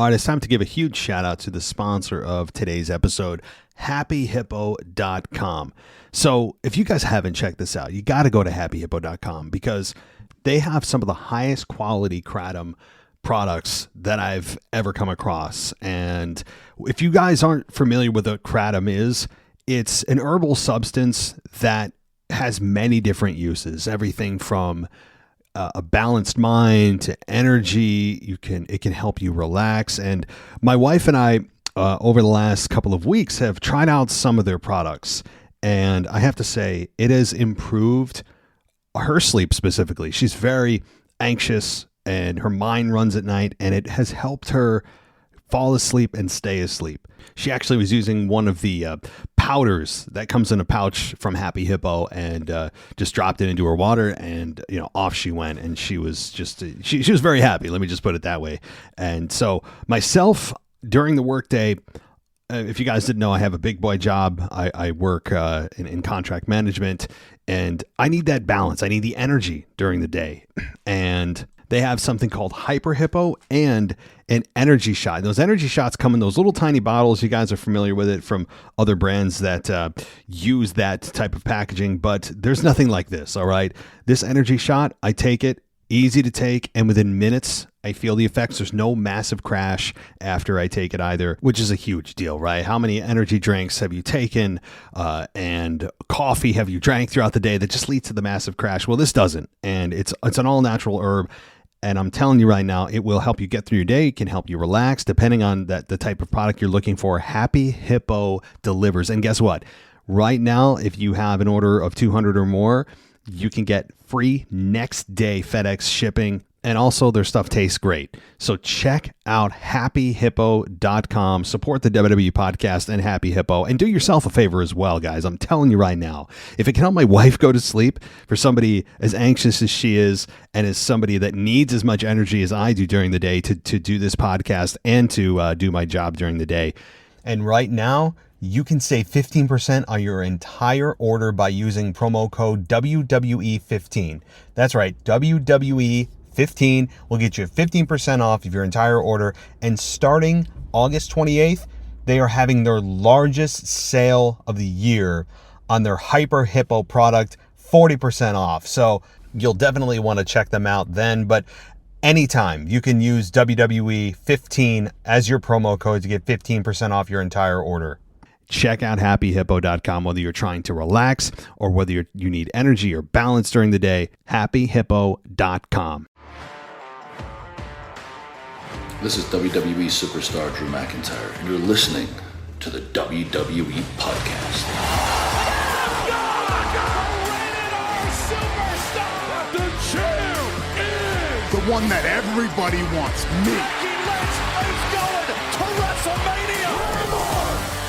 All right, it's time to give a huge shout out to the sponsor of today's episode, happyhippo.com. So if you guys haven't checked this out, you got to go to happyhippo.com because they have some of the highest quality kratom products that I've ever come across. And if you guys aren't familiar with what kratom is, it's an herbal substance that has many different uses, everything from a balanced mind to energy. It can help you relax. And my wife and I, over the last couple of weeks, have tried out some of their products. And I have to say, it has improved her sleep specifically. She's very anxious and her mind runs at night, and it has helped her fall asleep and stay asleep. She actually was using one of the powders that comes in a pouch from Happy Hippo and just dropped it into her water, and off she went, and she was just she was very happy. Let me just put it that way. And so myself, during the workday, if you guys didn't know, I have a big boy job. I work in contract management, and I need that balance. I need the energy during the day, and they have something called Hyper Hippo and an energy shot. Those energy shots come in those little tiny bottles. You guys are familiar with it from other brands that use that type of packaging, but there's nothing like this, all right? This energy shot, I take it, easy to take, and within minutes, I feel the effects. There's no massive crash after I take it either, which is a huge deal, right? How many energy drinks have you taken and coffee have you drank throughout the day that just leads to the massive crash? Well, this doesn't, and it's an all-natural herb. And I'm telling you right now, it will help you get through your day. It can help you relax, depending on the type of product you're looking for. Happy Hippo delivers. And guess what? Right now, if you have an order of 200 or more, you can get free next day FedEx shipping. And also, their stuff tastes great. So check out happyhippo.com. Support the WWE podcast and Happy Hippo. And do yourself a favor as well, guys. I'm telling you right now, if it can help my wife go to sleep, for somebody as anxious as she is and as somebody that needs as much energy as I do during the day to do this podcast and to do my job during the day. And right now, you can save 15% on your entire order by using promo code WWE15. That's right, WWE15 will get you 15% off of your entire order. And starting August 28th, they are having their largest sale of the year on their Hyper Hippo product, 40% off. So you'll definitely want to check them out then. But anytime you can use WWE15 as your promo code to get 15% off your entire order. Check out happyhippo.com, whether you're trying to relax or whether you need energy or balance during the day. Happyhippo.com. This is WWE superstar Drew McIntyre, and you're listening to the WWE Podcast. The champ is the one that everybody wants, me. Lynch is going to WrestleMania.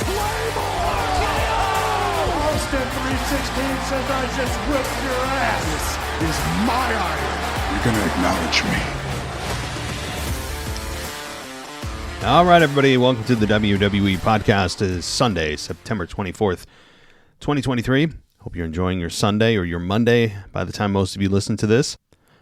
Claymore! Austin 316 says I just whipped your ass. This is my iron. You're going to acknowledge me. All right, everybody, welcome to the WWE Podcast. It is Sunday, September 24th, 2023. Hope you're enjoying your Sunday or your Monday by the time most of you listen to this.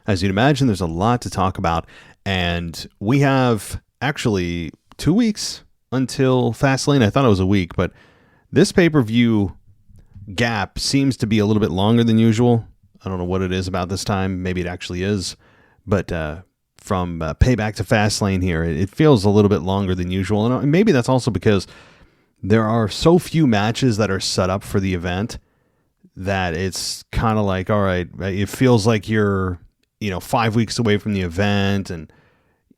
As you'd imagine, there's a lot to talk about, and we have actually 2 weeks until Fastlane. I thought it was a week, but this pay-per-view gap seems to be a little bit longer than usual. I don't know what it is about this time. Maybe it actually is, but from Payback to Fastlane here, it feels a little bit longer than usual. And maybe that's also because there are so few matches that are set up for the event that it's kind of like, all right, it feels like you're, 5 weeks away from the event and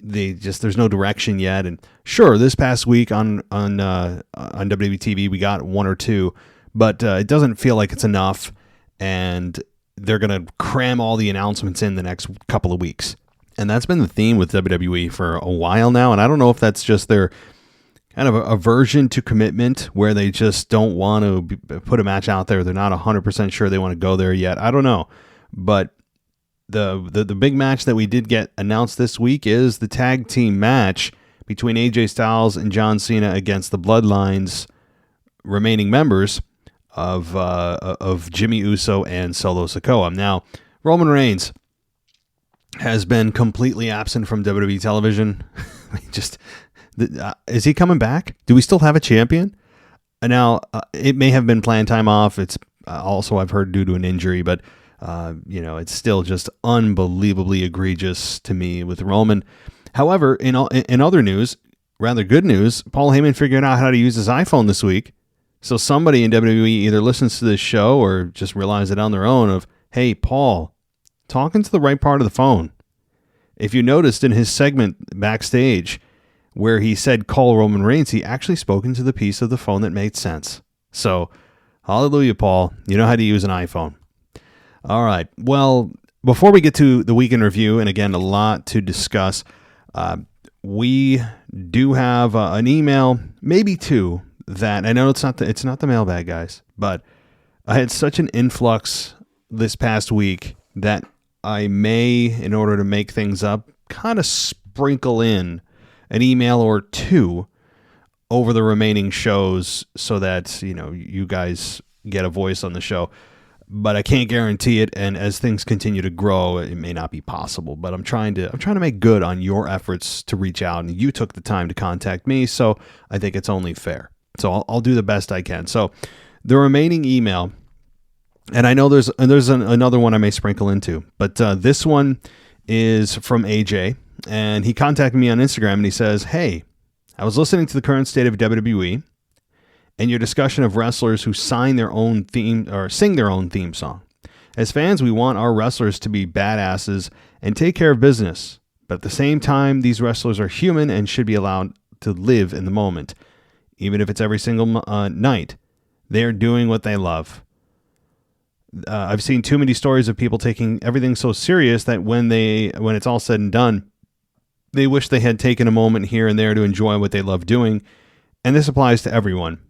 there's no direction yet. And sure, this past week on WWE TV, we got one or two, but it doesn't feel like it's enough. And they're going to cram all the announcements in the next couple of weeks. And that's been the theme with WWE for a while now. And I don't know if that's just their kind of aversion to commitment, where they just don't want to put a match out there. They're not 100% sure they want to go there yet. I don't know. But the big match that we did get announced this week is the tag team match between AJ Styles and John Cena against the Bloodline's remaining members of Jimmy Uso and Solo Sikoa. Now, Roman Reigns has been completely absent from WWE television. Just Is he coming back? Do we still have a champion? Now, it may have been planned time off. It's also, I've heard, due to an injury, but it's still just unbelievably egregious to me with Roman. However, in other news, rather good news, Paul Heyman figured out how to use his iPhone this week. So somebody in WWE either listens to this show or just realized it on their own of, hey, Paul, talking to the right part of the phone. If you noticed in his segment backstage where he said call Roman Reigns, he actually spoke into the piece of the phone that made sense. So, hallelujah, Paul. You know how to use an iPhone. All right. Well, before we get to the weekend review, and again, a lot to discuss, we do have an email, maybe two, that I know it's not the mailbag, guys, but I had such an influx this past week that I may, in order to make things up, kind of sprinkle in an email or two over the remaining shows so that, you guys get a voice on the show. But I can't guarantee it, and as things continue to grow, it may not be possible. But I'm trying to make good on your efforts to reach out, and you took the time to contact me, so I think it's only fair. So I'll do the best I can. So the remaining email, and I know there's another one I may sprinkle into, but this one is from AJ, and he contacted me on Instagram, and he says, hey, I was listening to the current state of WWE and your discussion of wrestlers who sign their own theme or sing their own theme song. As fans, we want our wrestlers to be badasses and take care of business, but at the same time, these wrestlers are human and should be allowed to live in the moment. Even if it's every single night, they are doing what they love. I've seen too many stories of people taking everything so serious that when it's all said and done, they wish they had taken a moment here and there to enjoy what they love doing. And this applies to everyone.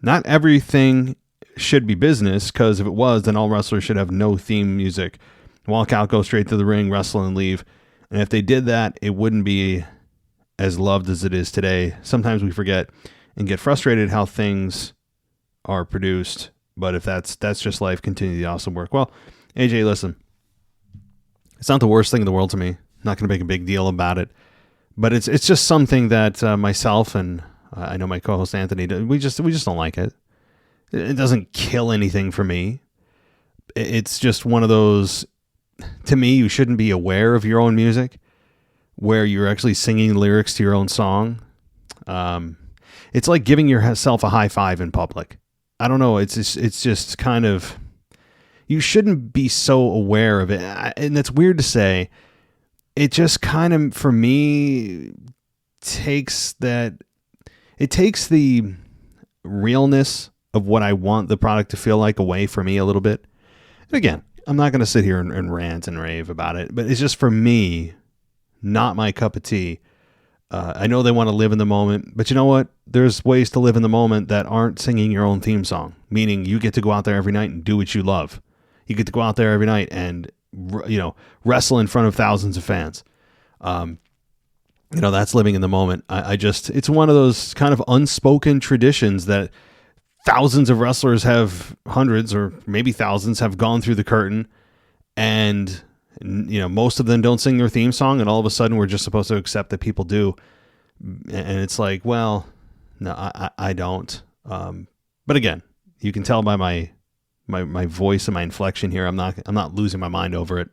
Not everything should be business, because if it was, then all wrestlers should have no theme music. Walk out, go straight to the ring, wrestle, and leave. And if they did that, it wouldn't be as loved as it is today. Sometimes we forget and get frustrated how things are produced. But if that's just life, continue the awesome work. Well, AJ, listen, it's not the worst thing in the world to me. I'm not going to make a big deal about it. But it's just something that myself and I know my co-host Anthony, we just don't like it. It doesn't kill anything for me. It's just one of those, to me, you shouldn't be aware of your own music, where you're actually singing lyrics to your own song. It's like giving yourself a high five in public. I don't know. It's just kind of, you shouldn't be so aware of it. And it's weird to say. It just kind of, for me, takes the realness of what I want the product to feel like away from me a little bit. And again, I'm not going to sit here and rant and rave about it, but it's just, for me, not my cup of tea. I know they want to live in the moment, but you know what? There's ways to live in the moment that aren't singing your own theme song, meaning you get to go out there every night and do what you love. You get to go out there every night and, wrestle in front of thousands of fans. That's living in the moment. It's one of those kind of unspoken traditions that thousands of wrestlers have, hundreds or maybe thousands, have gone through the curtain, and most of them don't sing their theme song, and all of a sudden we're just supposed to accept that people do. And it's like, well, no, I don't. But again, you can tell by my voice and my inflection here, I'm not losing my mind over it.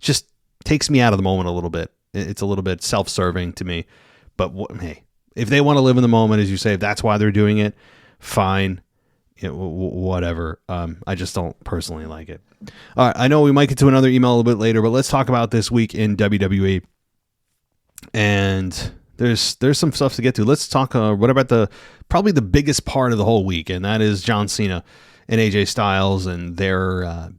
Just takes me out of the moment a little bit. It's a little bit self-serving to me. But hey, if they want to live in the moment, as you say, if that's why they're doing it, fine. Whatever. I just don't personally like it. All right, I know we might get to another email a little bit later, but let's talk about this week in WWE. And there's some stuff to get to. Let's talk. What about probably the biggest part of the whole week, and that is John Cena and AJ Styles, and they're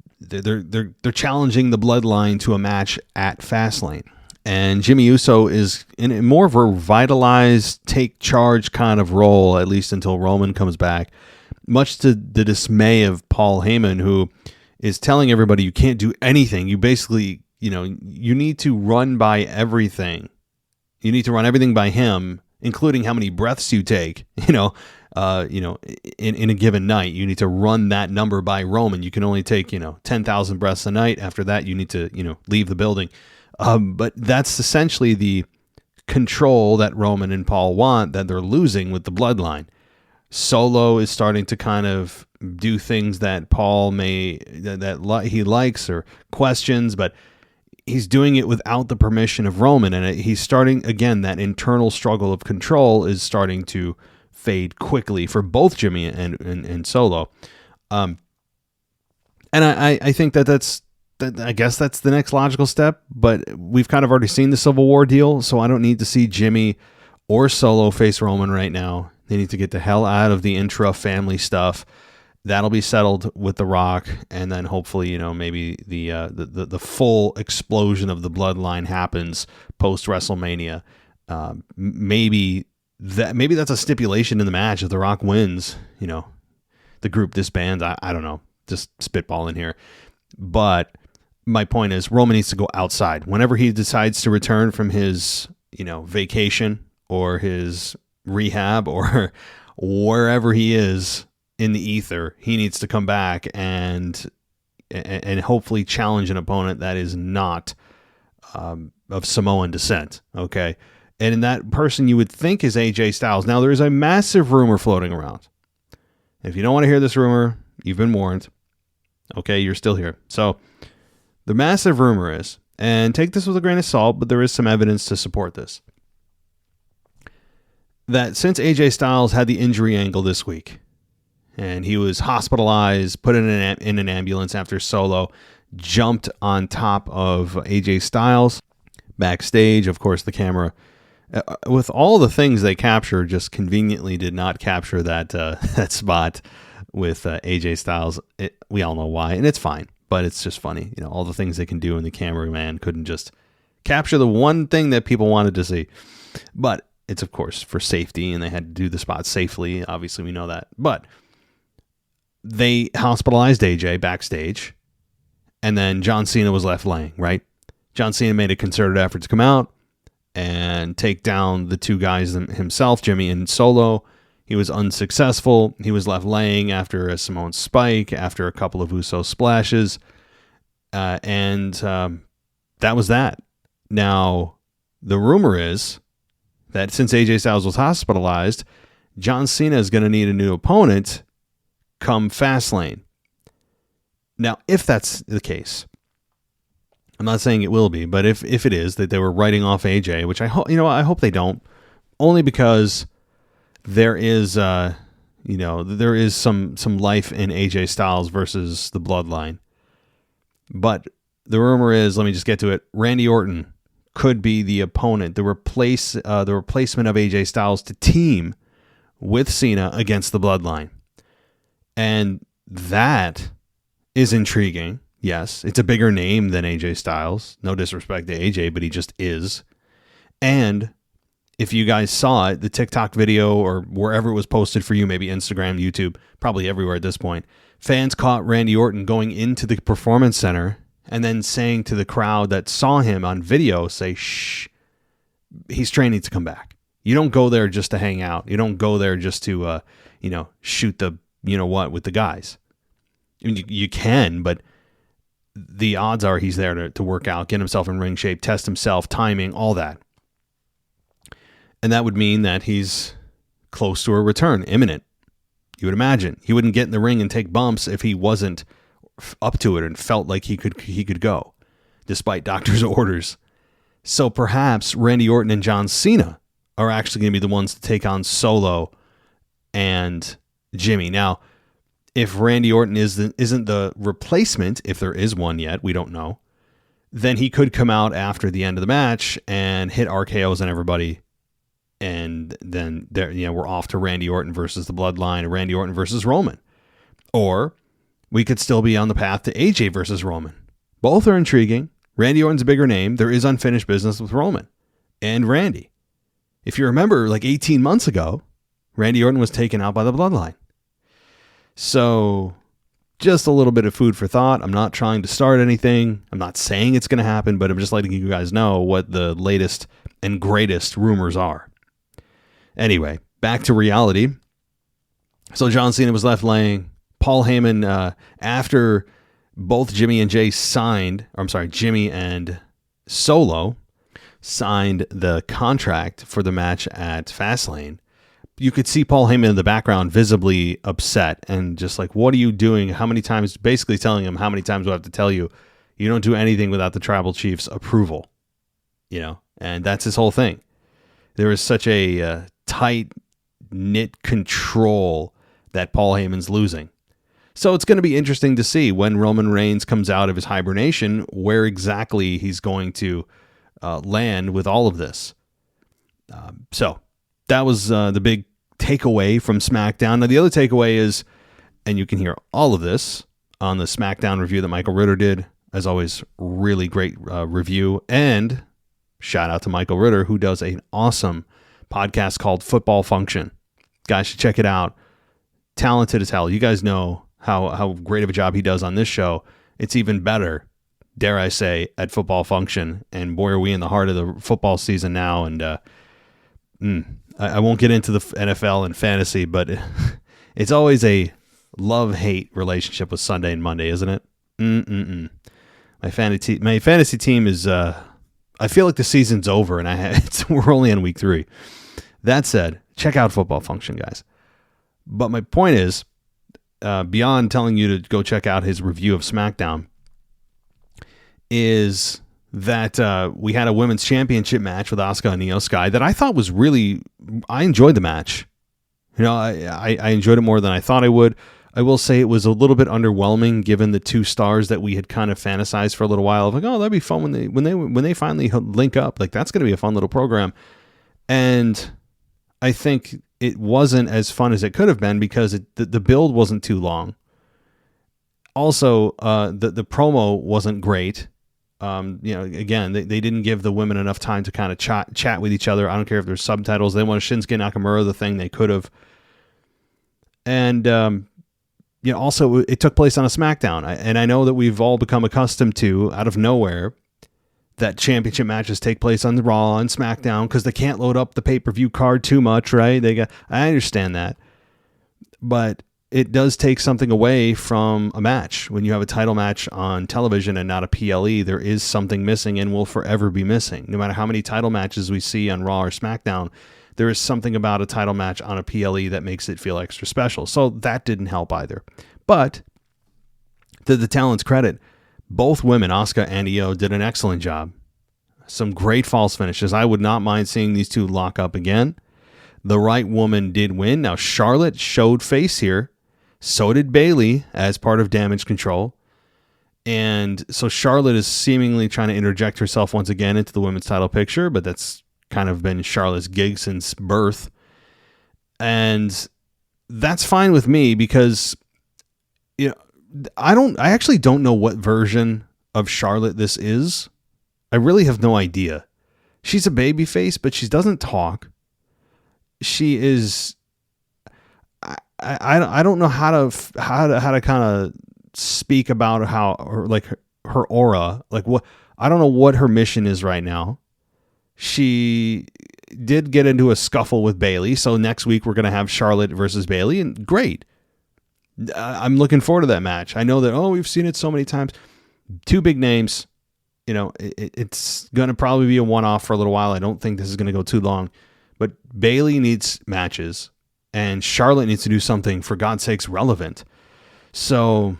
challenging the Bloodline to a match at Fastlane. And Jimmy Uso is in more of a revitalized, take charge kind of role, at least until Roman comes back, much to the dismay of Paul Heyman, who is telling everybody you can't do anything. You basically, you need to run by everything. You need to run everything by him, including how many breaths you take, in a given night. You need to run that number by Roman. You can only take, 10,000 breaths a night. After that, you need to, leave the building. But that's essentially the control that Roman and Paul want that they're losing with the bloodline. Solo is starting to kind of do things that Paul he likes or questions, but he's doing it without the permission of Roman, and he's starting, again, that internal struggle of control is starting to fade quickly for both Jimmy and Solo. And I think I guess that's the next logical step, but we've kind of already seen the Civil War deal, so I don't need to see Jimmy or Solo face Roman right now. They need to get the hell out of the intra-family stuff. That'll be settled with The Rock, and then hopefully, maybe the full explosion of the bloodline happens post WrestleMania. Maybe that's a stipulation in the match. If The Rock wins, the group disbands. I don't know, just spitballing here. But my point is, Roman needs to go outside whenever he decides to return from his vacation or his rehab or wherever he is in the ether. He needs to come back and hopefully challenge an opponent that is not of Samoan descent. Okay. And that person you would think is AJ Styles. Now, there is a massive rumor floating around. If you don't want to hear this rumor, you've been warned. Okay, you're still here. So the massive rumor is, and take this with a grain of salt, but there is some evidence to support this, that since AJ Styles had the injury angle this week, and he was hospitalized, put in an ambulance after Solo jumped on top of AJ Styles backstage. Of course, the camera, with all the things they captured, just conveniently did not capture that spot with AJ Styles. We all know why, and it's fine, but it's just funny. All the things they can do, and the cameraman couldn't just capture the one thing that people wanted to see. But it's, of course, for safety, and they had to do the spot safely. Obviously, we know that. But they hospitalized AJ backstage, and then John Cena was left laying, right? John Cena made a concerted effort to come out and take down the two guys himself, Jimmy and Solo. He was unsuccessful. He was left laying after a Samoan spike, after a couple of Uso splashes, and that was that. Now, the rumor is that since AJ Styles was hospitalized, John Cena is going to need a new opponent come Fastlane. Now, if that's the case, I'm not saying it will be, but if it is, that they were writing off AJ, which I hope they don't, only because there is there is some life in AJ Styles versus the Bloodline. But the rumor is, let me just get to it, Randy Orton could be the opponent, the replacement of AJ Styles to team with Cena against the Bloodline. And that is intriguing. Yes, it's a bigger name than AJ Styles. No disrespect to AJ, but he just is. And if you guys saw it, the TikTok video or wherever it was posted for you, maybe Instagram, YouTube, probably everywhere at this point, fans caught Randy Orton going into the Performance Center and then saying to the crowd that saw him on video, say, shh, he's training to come back. You don't go there just to hang out. You don't go there just to, shoot the, with the guys. I mean, you can, but the odds are he's there to work out, get himself in ring shape, test himself, timing, all that. And that would mean that he's close to a return, imminent. You would imagine. He wouldn't get in the ring and take bumps if he wasn't up to it and felt like he could go, despite doctor's orders. So perhaps Randy Orton and John Cena are actually going to be the ones to take on Solo and Jimmy. Now, if Randy Orton isn't the replacement, if there is one yet, we don't know, then he could come out after the end of the match and hit RKOs on everybody. And then we're off to Randy Orton versus the Bloodline, or Randy Orton versus Roman. Or we could still be on the path to AJ versus Roman. Both are intriguing. Randy Orton's a bigger name. There is unfinished business with Roman and Randy. If you remember, like 18 months ago, Randy Orton was taken out by the Bloodline. So just a little bit of food for thought. I'm not trying to start anything. I'm not saying it's going to happen, but I'm just letting you guys know what the latest and greatest rumors are. Anyway, back to reality. So John Cena was left laying. Paul Heyman, after both Jimmy and Solo signed the contract for the match at Fastlane, you could see Paul Heyman in the background visibly upset and just like, what are you doing? How many times, basically telling him, how many times do I have to tell you, you don't do anything without the tribal chief's approval, and that's his whole thing. There is such a tight knit control that Paul Heyman's losing. So it's going to be interesting to see when Roman Reigns comes out of his hibernation, where exactly he's going to land with all of this. So that was the big takeaway from SmackDown. Now, the other takeaway is, and you can hear all of this on the SmackDown review that Michael Ritter did. As always, really great review. And shout out to Michael Ritter, who does an awesome podcast called Football Function. Guys should check it out. Talented as hell. You guys know how great of a job he does on this show. It's even better, dare I say, at Football Function. And boy, are we in the heart of the football season now. And I won't get into the NFL and fantasy, but it's always a love-hate relationship with Sunday and Monday, isn't it? My fantasy team is, I feel like the season's over, and we're only on week 3. That said, check out Football Function, guys. But my point is, beyond telling you to go check out his review of SmackDown, is that we had a women's championship match with Asuka and Iyo Sky that I thought was really, I enjoyed the match. I enjoyed it more than I thought I would. I will say it was a little bit underwhelming given the 2 stars that we had kind of fantasized for a little while. Of like, oh, that'd be fun when they finally link up. Like, that's going to be a fun little program. And I think it wasn't as fun as it could have been because the build wasn't too long. Also, the promo wasn't great. Again, they didn't give the women enough time to kind of chat with each other. I don't care if there's subtitles. They want Shinsuke Nakamura, the thing they could have. And, also it took place on a SmackDown. And I know that we've all become accustomed to, out of nowhere, that championship matches take place on the Raw and SmackDown because they can't load up the pay-per-view card too much, right? I understand that. But it does take something away from a match. When you have a title match on television and not a PLE, there is something missing and will forever be missing. No matter how many title matches we see on Raw or SmackDown, there is something about a title match on a PLE that makes it feel extra special. So that didn't help either. But to the talent's credit, both women, Asuka and Iyo, did an excellent job. Some great false finishes. I would not mind seeing these 2 lock up again. The right woman did win. Now, Charlotte showed face here. So did Bayley as part of Damage Control. And so Charlotte is seemingly trying to interject herself once again into the women's title picture, but that's kind of been Charlotte's gig since birth. And that's fine with me because, I actually don't know what version of Charlotte this is. I really have no idea. She's a babyface, but she doesn't talk. She is, I don't know how to kind of speak about how, or like her aura, like what, I don't know what her mission is right now. She did get into a scuffle with Bayley, so next week we're going to have Charlotte versus Bayley, and great. I'm looking forward to that match. I know that, we've seen it so many times. 2 big names. It's going to probably be a one-off for a little while. I don't think this is going to go too long. But Bayley needs matches, and Charlotte needs to do something, for God's sakes, relevant. So,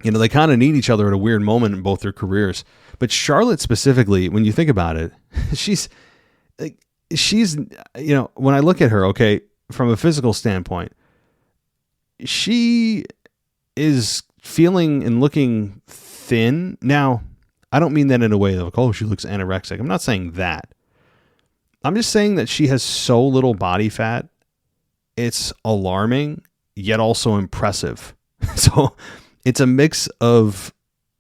they kind of need each other at a weird moment in both their careers. But Charlotte specifically, when you think about it, she's, when I look at her, okay, from a physical standpoint, she is feeling and looking thin. Now, I don't mean that in a way of, she looks anorexic. I'm not saying that. I'm just saying that she has so little body fat. It's alarming, yet also impressive. So it's a mix of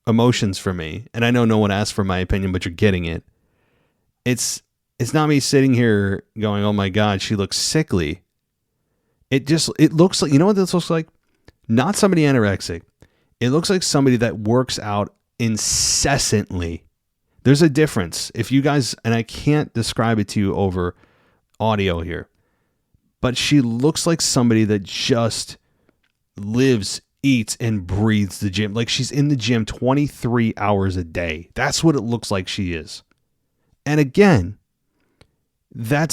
emotions for me. And I know no one asked for my opinion, but you're getting it. It's not me sitting here going, oh my God, she looks sickly. It looks like, what this looks like? Not somebody anorexic. It looks like somebody that works out incessantly. There's a difference. If you guys, and I can't describe it to you over audio here, but she looks like somebody that just lives, eats, and breathes the gym. Like she's in the gym 23 hours a day. That's what it looks like she is. And again, I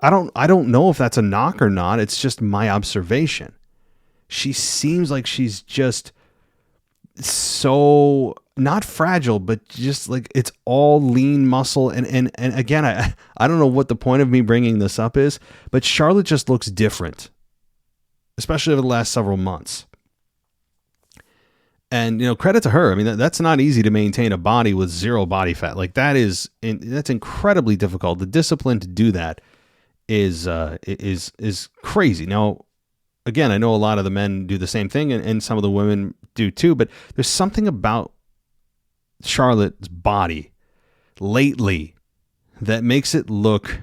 don't know if that's a knock or not. It's just my observation. She seems like she's just so not fragile, but just like it's all lean muscle. And again, I don't know what the point of me bringing this up is, but Charlotte just looks different, especially over the last several months. And, credit to her. I mean, that's not easy to maintain a body with zero body fat. Like that's incredibly difficult. The discipline to do that is crazy. Now, again, I know a lot of the men do the same thing and some of the women do too, but there's something about Charlotte's body lately that makes it look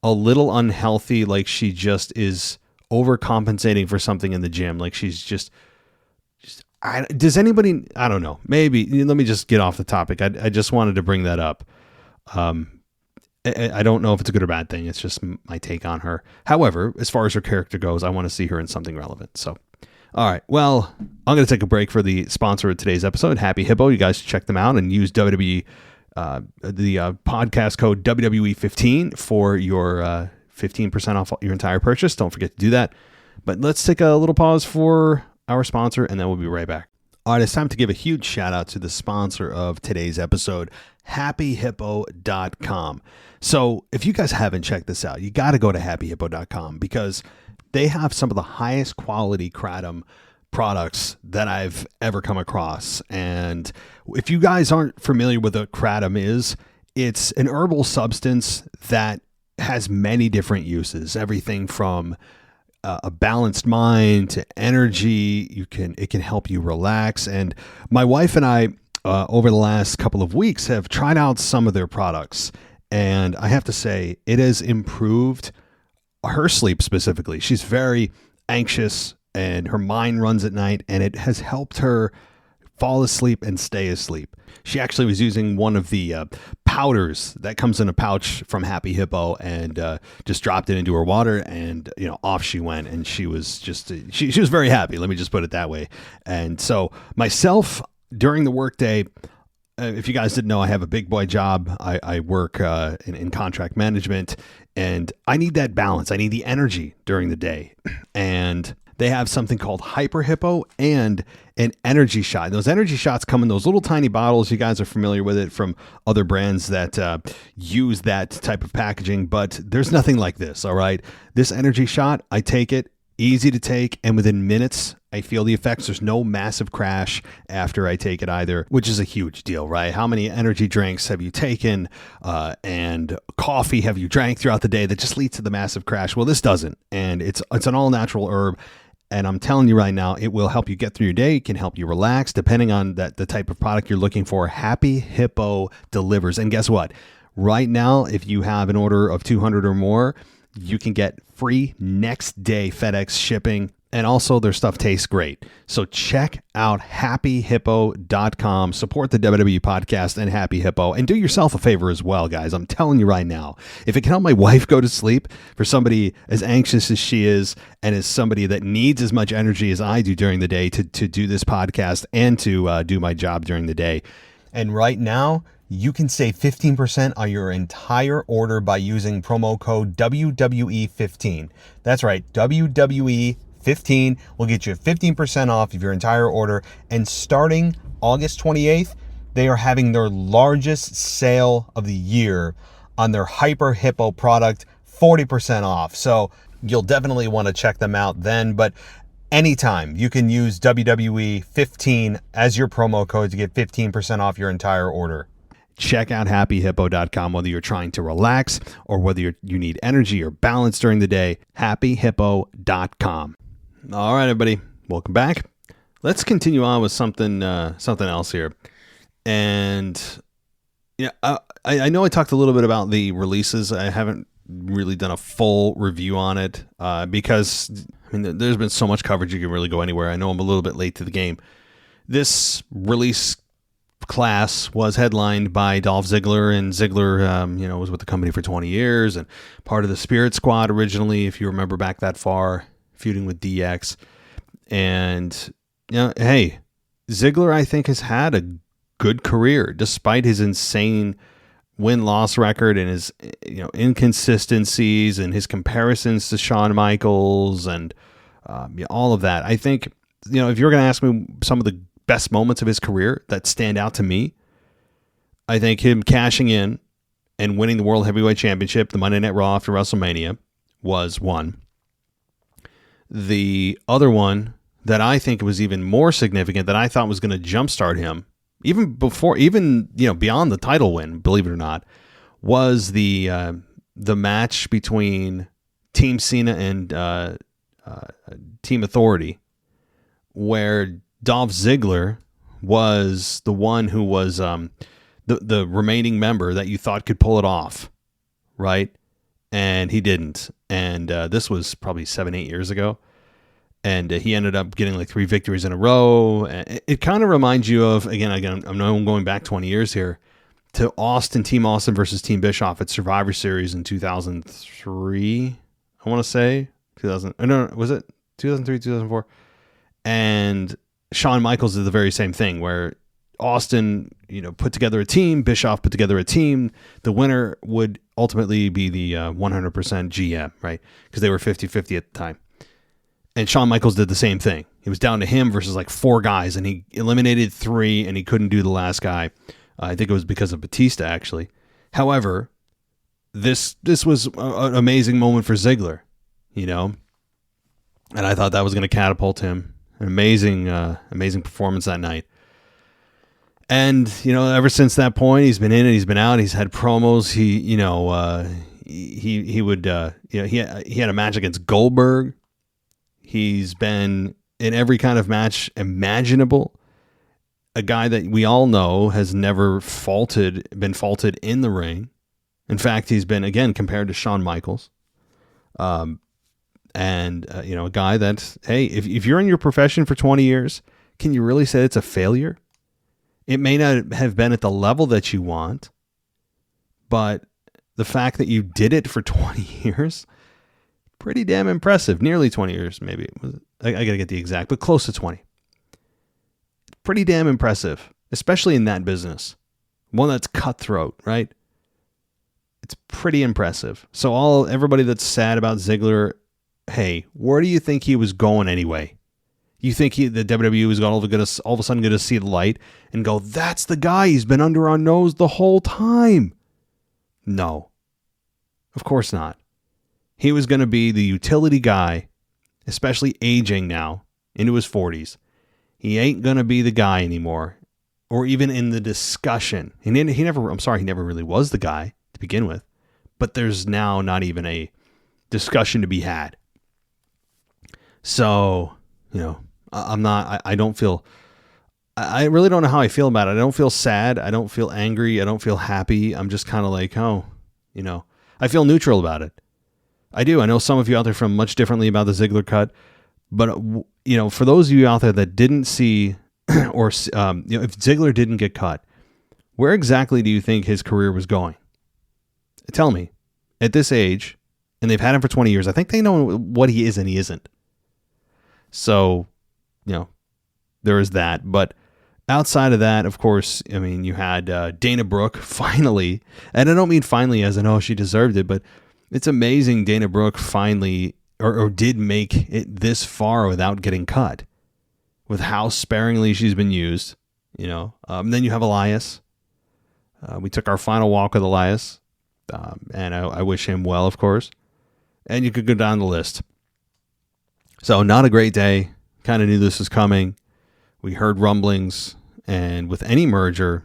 a little unhealthy. Like she just is overcompensating for something in the gym. Like she's just does anybody, I don't know, maybe let me just get off the topic. I just wanted to bring that up. I don't know if it's a good or bad thing. It's just my take on her. However, as far as her character goes, I want to see her in something relevant. So, all right. Well, I'm going to take a break for the sponsor of today's episode, Happy Hippo. You guys should check them out and use WWE, the podcast code WWE15 for your 15% off your entire purchase. Don't forget to do that. But let's take a little pause for our sponsor, and then we'll be right back. All right, it's time to give a huge shout out to the sponsor of today's episode, happyhippo.com. So if you guys haven't checked this out, you got to go to happyhippo.com because they have some of the highest quality kratom products that I've ever come across. And if you guys aren't familiar with what kratom is, it's an herbal substance that has many different uses, everything from a balanced mind to energy. It can help you relax. And my wife and I, over the last couple of weeks, have tried out some of their products. And I have to say, it has improved her sleep specifically. She's very anxious and her mind runs at night, and it has helped her fall asleep and stay asleep. She actually was using one of the powders that comes in a pouch from Happy Hippo and just dropped it into her water, and off she went, and she was just she was very happy. Let me just put it that way. And so myself, during the workday, if you guys didn't know, I have a big boy job. I work in contract management, and I need that balance. I need the energy during the day, and they have something called Hyper Hippo and an energy shot. Those energy shots come in those little tiny bottles. You guys are familiar with it from other brands that use that type of packaging, but there's nothing like this. All right. This energy shot, I take it, easy to take, and within minutes, I feel the effects. There's no massive crash after I take it either, which is a huge deal, right? How many energy drinks have you taken and coffee have you drank throughout the day that just leads to the massive crash? Well, this doesn't, and it's an all-natural herb. And I'm telling you right now, it will help you get through your day. It can help you relax, depending on the type of product you're looking for. Happy Hippo delivers. And guess what? Right now, if you have an order of 200 or more, you can get free next day FedEx shipping. And also their stuff tastes great. So check out happyhippo.com. Support the WWE podcast and Happy Hippo. And do yourself a favor as well, guys. I'm telling you right now, if it can help my wife go to sleep, for somebody as anxious as she is and as somebody that needs as much energy as I do during the day to do this podcast and to do my job during the day. And right now, you can save 15% on your entire order by using promo code WWE15. That's right, WWE15 will get you 15% off of your entire order. And starting August 28th, they are having their largest sale of the year on their Hyper Hippo product, 40% off. So you'll definitely want to check them out then. But anytime you can use WWE15 as your promo code to get 15% off your entire order. Check out happyhippo.com, whether you're trying to relax or whether you need energy or balance during the day. Happyhippo.com. All right, everybody, welcome back. Let's continue on with something else here. And I know I talked a little bit about the releases. I haven't really done a full review on it because there's been so much coverage you can really go anywhere. I know I'm a little bit late to the game. This release class was headlined by Dolph Ziggler, and Ziggler, was with the company for 20 years and part of the Spirit Squad originally, if you remember back that far, feuding with DX. And, Ziggler, I think, has had a good career despite his insane win-loss record and his inconsistencies and his comparisons to Shawn Michaels and all of that. I think, if you're going to ask me some of the best moments of his career that stand out to me, I think him cashing in and winning the World Heavyweight Championship, the Monday Night Raw after WrestleMania, was one. The other one that I think was even more significant, that I thought was going to jumpstart him, even beyond the title win, believe it or not, was the match between Team Cena and Team Authority, where Dolph Ziggler was the one who was the remaining member that you thought could pull it off, right? And he didn't. And this was probably 7-8 years ago. And he ended up getting like 3 victories in a row. It kind of reminds you of, again, I'm going back 20 years here, to Team Austin versus Team Bischoff at Survivor Series in 2003, I want to say. Was it 2003, 2004? And Shawn Michaels did the very same thing, where Austin, put together a team, Bischoff put together a team. The winner would ultimately be the 100% GM, right? Because they were 50-50 at the time. And Shawn Michaels did the same thing. It was down to him versus like 4 guys, and he eliminated 3, and he couldn't do the last guy. I think it was because of Batista, actually. However, this was an amazing moment for Ziggler, and I thought that was going to catapult him. An amazing performance that night. And, ever since that point, he's been in it, he's been out, he's had promos. He had a match against Goldberg. He's been in every kind of match imaginable. A guy that we all know has never been faulted in the ring. In fact, he's been, again, compared to Shawn Michaels. A guy that, hey, if you're in your profession for 20 years, can you really say it's a failure? It may not have been at the level that you want, but the fact that you did it for 20 years, pretty damn impressive. Nearly 20 years, maybe. I got to get the exact, but close to 20. Pretty damn impressive, especially in that business. One that's cutthroat, right? It's pretty impressive. So everybody that's sad about Ziggler, hey, where do you think he was going anyway? You think the WWE was all of a sudden going to see the light and go, that's the guy, he's been under our nose the whole time? No, of course not. He was going to be the utility guy, especially aging now into his 40s. He ain't going to be the guy anymore, or even in the discussion. He never really was the guy to begin with, but there's now not even a discussion to be had. So, I really don't know how I feel about it. I don't feel sad. I don't feel angry. I don't feel happy. I'm just kind of like, I feel neutral about it. I do. I know some of you out there feel much differently about the Ziggler cut, but for those of you out there that didn't see, or if Ziggler didn't get cut, where exactly do you think his career was going? Tell me. At this age, and they've had him for 20 years, I think they know what he is and he isn't. So, there is that. But outside of that, of course, you had Dana Brooke finally, and I don't mean finally as in, she deserved it, but it's amazing Dana Brooke finally, or did make it this far without getting cut, with how sparingly she's been used, Then you have Elias. We took our final walk with Elias, and I wish him well, of course. And you could go down the list. So not a great day. Kind of knew this was coming. We heard rumblings, and with any merger,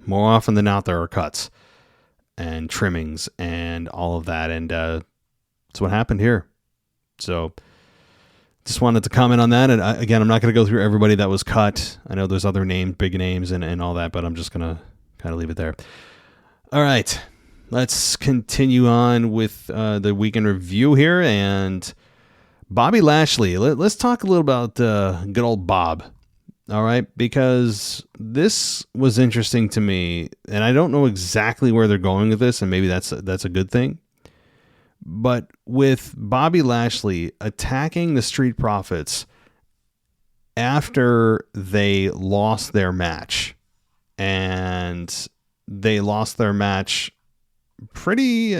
more often than not, there are cuts and trimmings and all of that. And that's what happened here. So just wanted to comment on that. And again, I'm not going to go through everybody that was cut. I know there's other names, big names and all that, but I'm just going to kind of leave it there. All right, let's continue on with the weekend review here. And Bobby Lashley. Let's talk a little about good old Bob. All right, because this was interesting to me, and I don't know exactly where they're going with this, and maybe that's a good thing. But with Bobby Lashley attacking the Street Profits after they lost their match, and they lost their match pretty,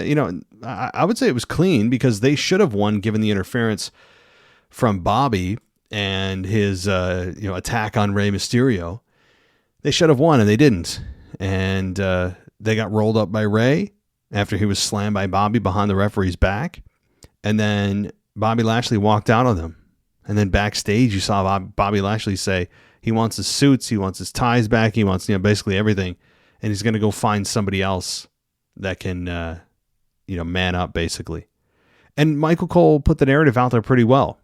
I would say it was clean because they should have won given the interference from Bobby and his, attack on Rey Mysterio. They should have won and they didn't. And they got rolled up by Rey after he was slammed by Bobby behind the referee's back. And then Bobby Lashley walked out on them. And then backstage, you saw Bobby Lashley say he wants his suits, he wants his ties back, he wants basically everything. And he's going to go find somebody else that can, man up, basically. And Michael Cole put the narrative out there pretty well.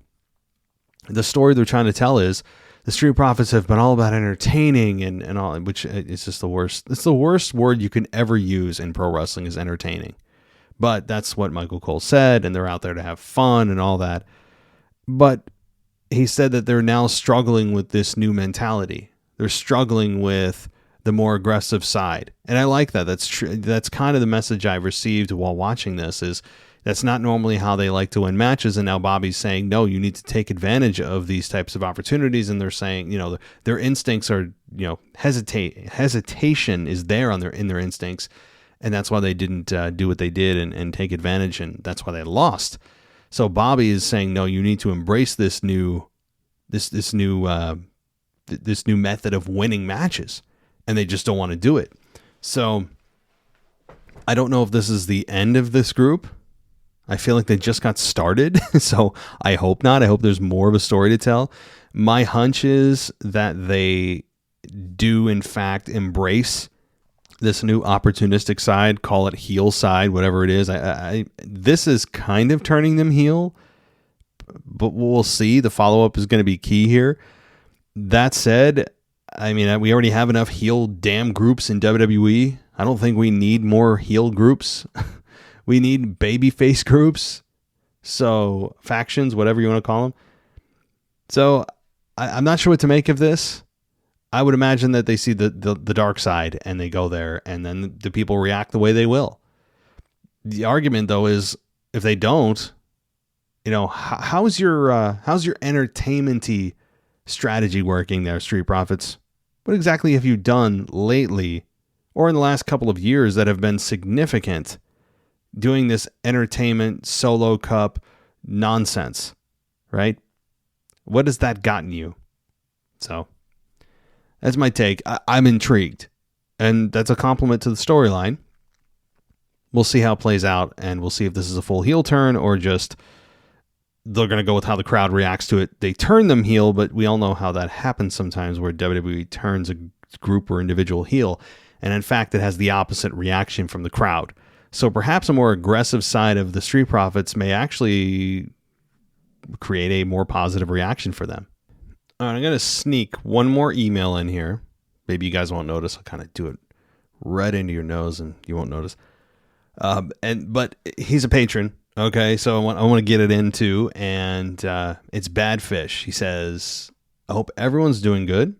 The story they're trying to tell is the Street Profits have been all about entertaining and all, which is just the worst. It's the worst word you can ever use in pro wrestling is entertaining. But that's what Michael Cole said, and they're out there to have fun and all that. But he said that they're now struggling with this new mentality. They're struggling with the more aggressive side. And I like that. That's true. That's kind of the message I've received while watching this is that's not normally how they like to win matches. And now Bobby's saying, no, you need to take advantage of these types of opportunities. And they're saying, their instincts are, hesitation is there in their instincts. And that's why they didn't do what they did and take advantage. And that's why they lost. So Bobby is saying, no, you need to embrace this new method of winning matches. And they just don't want to do it. So I don't know if this is the end of this group. I feel like they just got started. So I hope not. I hope there's more of a story to tell. My hunch is that they do, in fact, embrace this new opportunistic side, call it heel side, whatever it is. This is kind of turning them heel, but we'll see. The follow-up is going to be key here. That said, we already have enough heel damn groups in WWE. I don't think we need more heel groups. We need babyface groups. So factions, whatever you want to call them. So I'm not sure what to make of this. I would imagine that they see the dark side and they go there and then the people react the way they will. The argument though is if they don't, how's your entertainment-y strategy working there, Street Profits? What exactly have you done lately or in the last couple of years that have been significant doing this entertainment solo cup nonsense, right? What has that gotten you? So that's my take. I'm intrigued. And that's a compliment to the storyline. We'll see how it plays out, and we'll see if this is a full heel turn or just they're going to go with how the crowd reacts to it. They turn them heel, but we all know how that happens sometimes where WWE turns a group or individual heel. And in fact, it has the opposite reaction from the crowd. So perhaps a more aggressive side of the Street Profits may actually create a more positive reaction for them. All right, I'm going to sneak one more email in here. Maybe you guys won't notice. I'll kind of do it right into your nose and you won't notice. But he's a patron. Okay, so I want to get it into, and it's Bad Fish. He says, I hope everyone's doing good.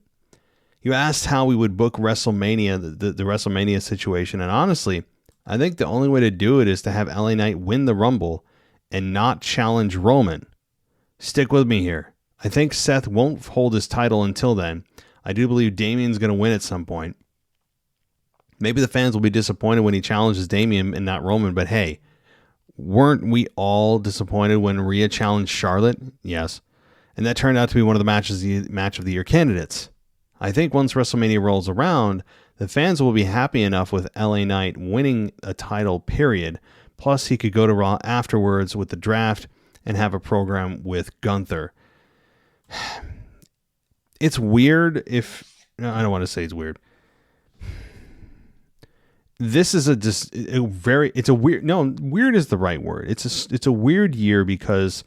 You asked how we would book WrestleMania, the WrestleMania situation, and honestly, I think the only way to do it is to have LA Knight win the Rumble and not challenge Roman. Stick with me here. I think Seth won't hold his title until then. I do believe Damien's going to win at some point. Maybe the fans will be disappointed when he challenges Damien and not Roman, but hey, weren't we all disappointed when Rhea challenged Charlotte? Yes. And that turned out to be one of the match of the year candidates. I think once WrestleMania rolls around, the fans will be happy enough with LA Knight winning a title, period. Plus, he could go to Raw afterwards with the draft and have a program with Gunther. It's weird I don't want to say it's weird. This is weird is the right word. It's a weird year because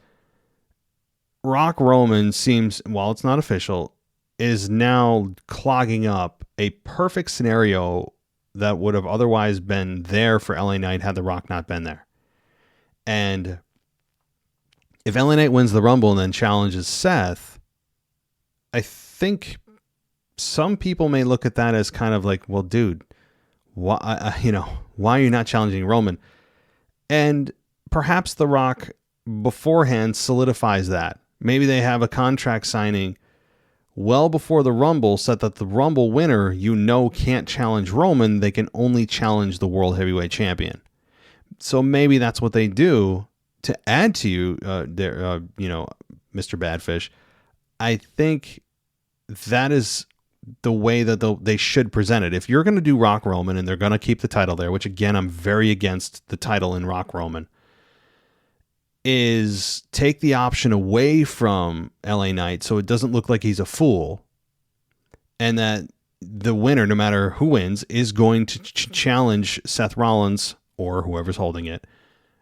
Rock Roman seems, while it's not official, is now clogging up a perfect scenario that would have otherwise been there for LA Knight had The Rock not been there. And if LA Knight wins the Rumble and then challenges Seth, I think some people may look at that as kind of like, well, dude, why are you not challenging Roman? And perhaps The Rock beforehand solidifies that. Maybe they have a contract signing well before the Rumble said that the Rumble winner, can't challenge Roman. They can only challenge the World Heavyweight Champion. So maybe that's what they do to add to Mr. Badfish. I think that is the way that they should present it. If you're going to do Rock Roman and they're going to keep the title there, which again, I'm very against the title in Rock Roman, is take the option away from LA Knight so it doesn't look like he's a fool, and that the winner, no matter who wins, is going to challenge Seth Rollins or whoever's holding it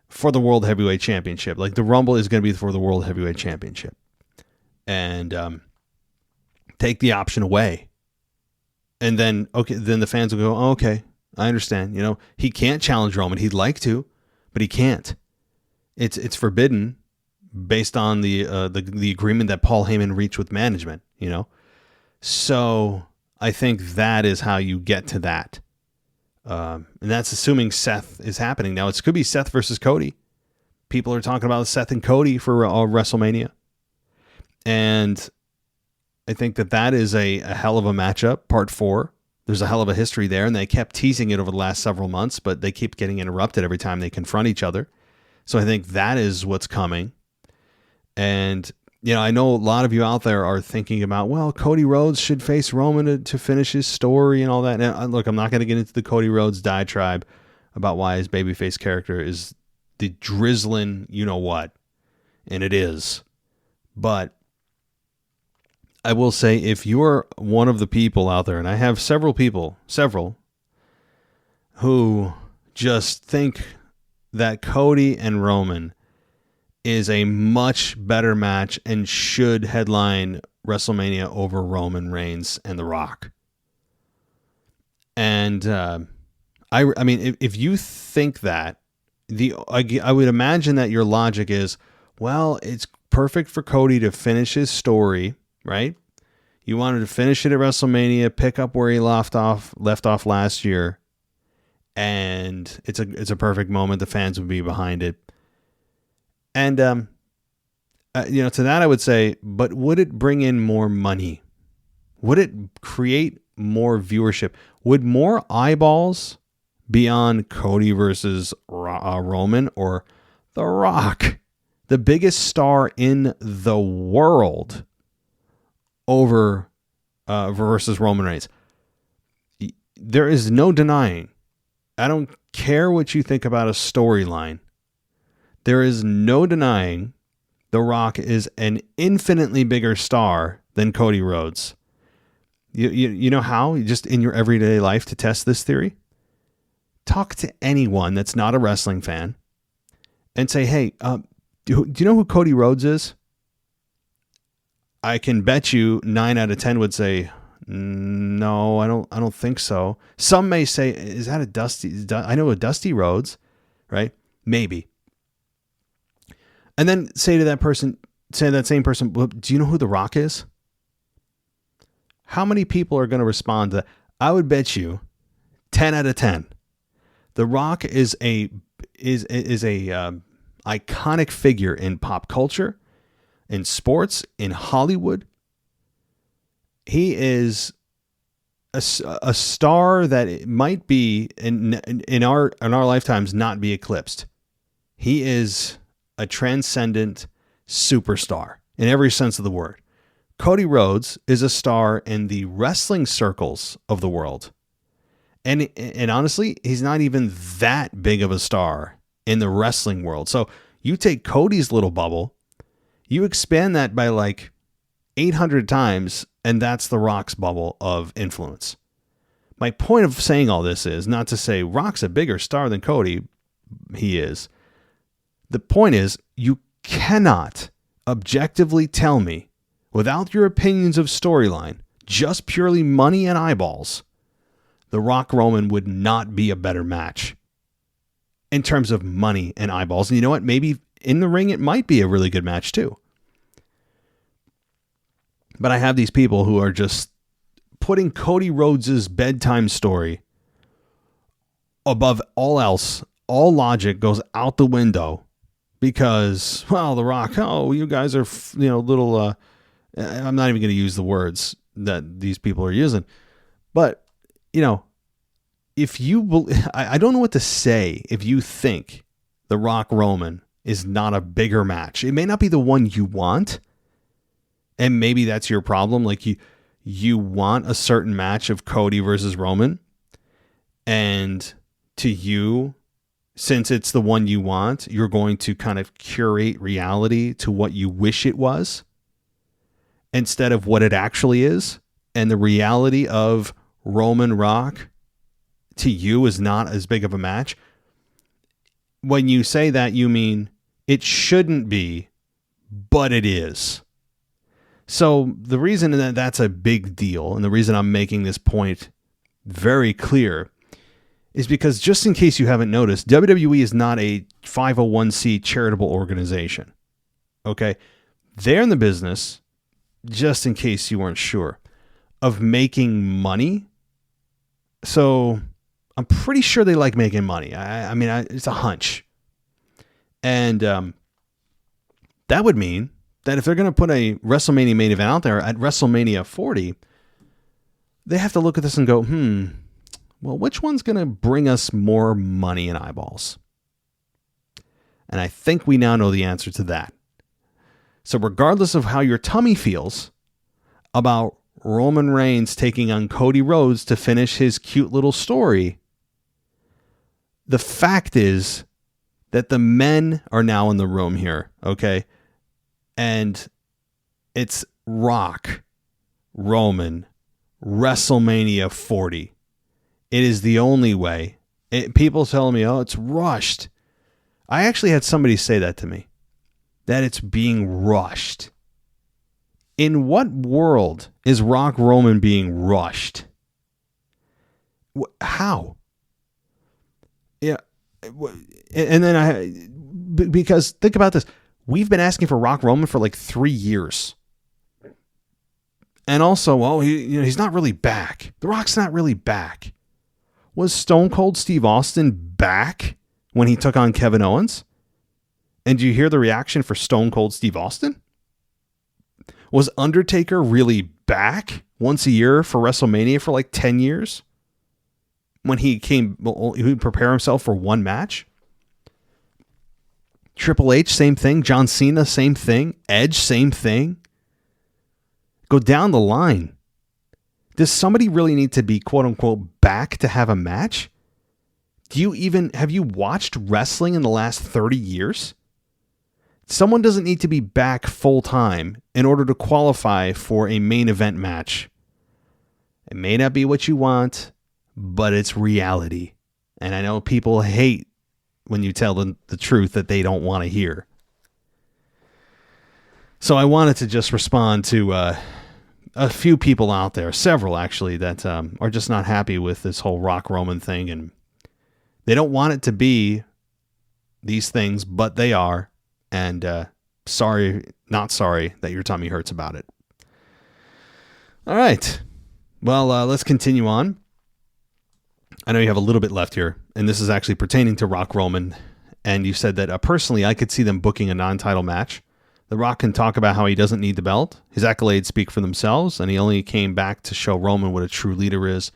for the World Heavyweight Championship. Like the Rumble is going to be for the World Heavyweight Championship. And take the option away. And then the fans will go, oh, okay, I understand. He can't challenge Roman. He'd like to, but he can't. It's forbidden based on the agreement that Paul Heyman reached with management, So I think that is how you get to that. And that's assuming Seth is happening. Now, it could be Seth versus Cody. People are talking about Seth and Cody for WrestleMania. And I think that is a hell of a matchup, part 4. There's a hell of a history there, and they kept teasing it over the last several months, but they keep getting interrupted every time they confront each other. So I think that is what's coming. And, I know a lot of you out there are thinking about, well, Cody Rhodes should face Roman to finish his story and all that. Now, look, I'm not going to get into the Cody Rhodes diatribe about why his babyface character is the drizzling you-know-what. And it is. But I will say, if you're one of the people out there, and I have several, who just think that Cody and Roman is a much better match and should headline WrestleMania over Roman Reigns and The Rock. And I mean, if you think that, I would imagine that your logic is, well, it's perfect for Cody to finish his story, right? You wanted to finish it at WrestleMania, pick up where he left off last year, and it's a perfect moment. The fans would be behind it. And to that I would say, but would it bring in more money? Would it create more viewership? Would more eyeballs be on Cody versus Roman or The Rock, the biggest star in the world, over versus Roman Reigns? There is no denying. I don't care what you think about a storyline. There is no denying The Rock is an infinitely bigger star than Cody Rhodes. You know how? Just in your everyday life to test this theory? Talk to anyone that's not a wrestling fan and say, hey, do you know who Cody Rhodes is? I can bet you 9 out of 10 would say, no, I don't think so. Some may say, is that a Dusty? I know a Dusty Rhodes, right? Maybe. And then say to that same person, well, do you know who The Rock is? How many people are going to respond to that? I would bet you 10 out of 10. The Rock is a iconic figure in pop culture, in sports, in Hollywood. He is a star that it might be in our lifetimes not be eclipsed. He is a transcendent superstar in every sense of the word. Cody Rhodes is a star in the wrestling circles of the world. And honestly, he's not even that big of a star in the wrestling world. So you take Cody's little bubble, you expand that by like 800 times, and that's The Rock's bubble of influence. My point of saying all this is not to say Rock's a bigger star than Cody. He is. The point is, you cannot objectively tell me, without your opinions of storyline, just purely money and eyeballs, The Rock Roman would not be a better match in terms of money and eyeballs. And you know what? Maybe in the ring, it might be a really good match too. But I have these people who are just putting Cody Rhodes' bedtime story above all else. All logic goes out the window because, well, The Rock, oh, you guys are, little I'm not even going to use the words that these people are using. But, if you, I don't know what to say if you think The Rock Roman is not a bigger match. It may not be the one you want, and maybe that's your problem. Like you want a certain match of Cody versus Roman, and to you, since it's the one you want, you're going to kind of curate reality to what you wish it was instead of what it actually is. And the reality of Roman Rock to you is not as big of a match. When you say that, you mean it shouldn't be, but it is. So the reason that that's a big deal, and the reason I'm making this point very clear, is because, just in case you haven't noticed, WWE is not a 501c charitable organization. Okay? They're in the business, just in case you weren't sure, of making money. So I'm pretty sure they like making money. I mean, it's a hunch. And that would mean that if they're going to put a WrestleMania main event out there at WrestleMania 40, they have to look at this and go, well, which one's going to bring us more money and eyeballs? And I think we now know the answer to that. So regardless of how your tummy feels about Roman Reigns taking on Cody Rhodes to finish his cute little story, the fact is that the men are now in the room here, okay? And it's Rock, Roman, WrestleMania 40. It is the only way. People telling me, oh, it's rushed. I actually had somebody say that to me, that it's being rushed. In what world is Rock Roman being rushed? How? Yeah. And then because think about this. We've been asking for Rock Roman for like 3 years. And also, well, he's not really back. The Rock's not really back. Was Stone Cold Steve Austin back when he took on Kevin Owens? And do you hear the reaction for Stone Cold Steve Austin? Was Undertaker really back once a year for WrestleMania for like 10 years? When he would prepare himself for one match? Triple H, same thing. John Cena, same thing. Edge, same thing. Go down the line. Does somebody really need to be, quote unquote, back to have a match? Have you watched wrestling in the last 30 years? Someone doesn't need to be back full time in order to qualify for a main event match. It may not be what you want, but it's reality. And I know people hate when you tell them the truth that they don't want to hear. So I wanted to just respond to a few people out there, several actually, that are just not happy with this whole Rock Roman thing. And they don't want it to be these things, but they are. And not sorry that your tummy hurts about it. All right. Well, let's continue on. I know you have a little bit left here, and this is actually pertaining to Rock Roman. And you said that personally, I could see them booking a non-title match. The Rock can talk about how he doesn't need the belt. His accolades speak for themselves, and he only came back to show Roman what a true leader is.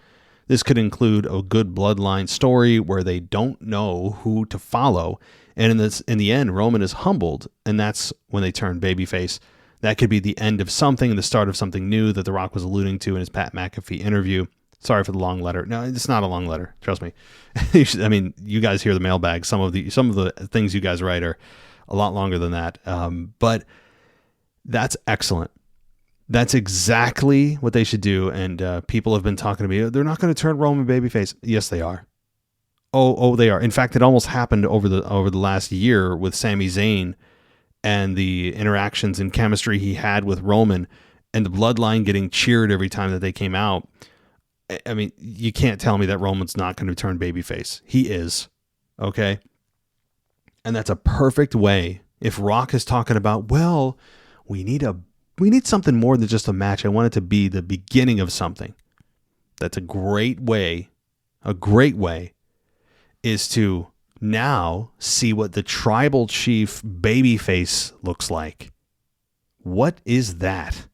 This could include a good bloodline story where they don't know who to follow. And in the end, Roman is humbled, and that's when they turn babyface. That could be the end of something and the start of something new that The Rock was alluding to in his Pat McAfee interview. Sorry for the long letter. No, it's not a long letter. Trust me. I mean, you guys hear the mailbag. Some of the things you guys write are a lot longer than that. But that's excellent. That's exactly what they should do. And people have been talking to me. They're not going to turn Roman babyface. Yes, they are. Oh, they are. In fact, it almost happened over the last year with Sami Zayn and the interactions and chemistry he had with Roman and the bloodline getting cheered every time that they came out. I mean, you can't tell me that Roman's not going to turn babyface. He is. Okay? And that's a perfect way. If Rock is talking about, well, we need something more than just a match. I want it to be the beginning of something. That's a great way. A great way is to now see what the tribal chief babyface looks like. What is that?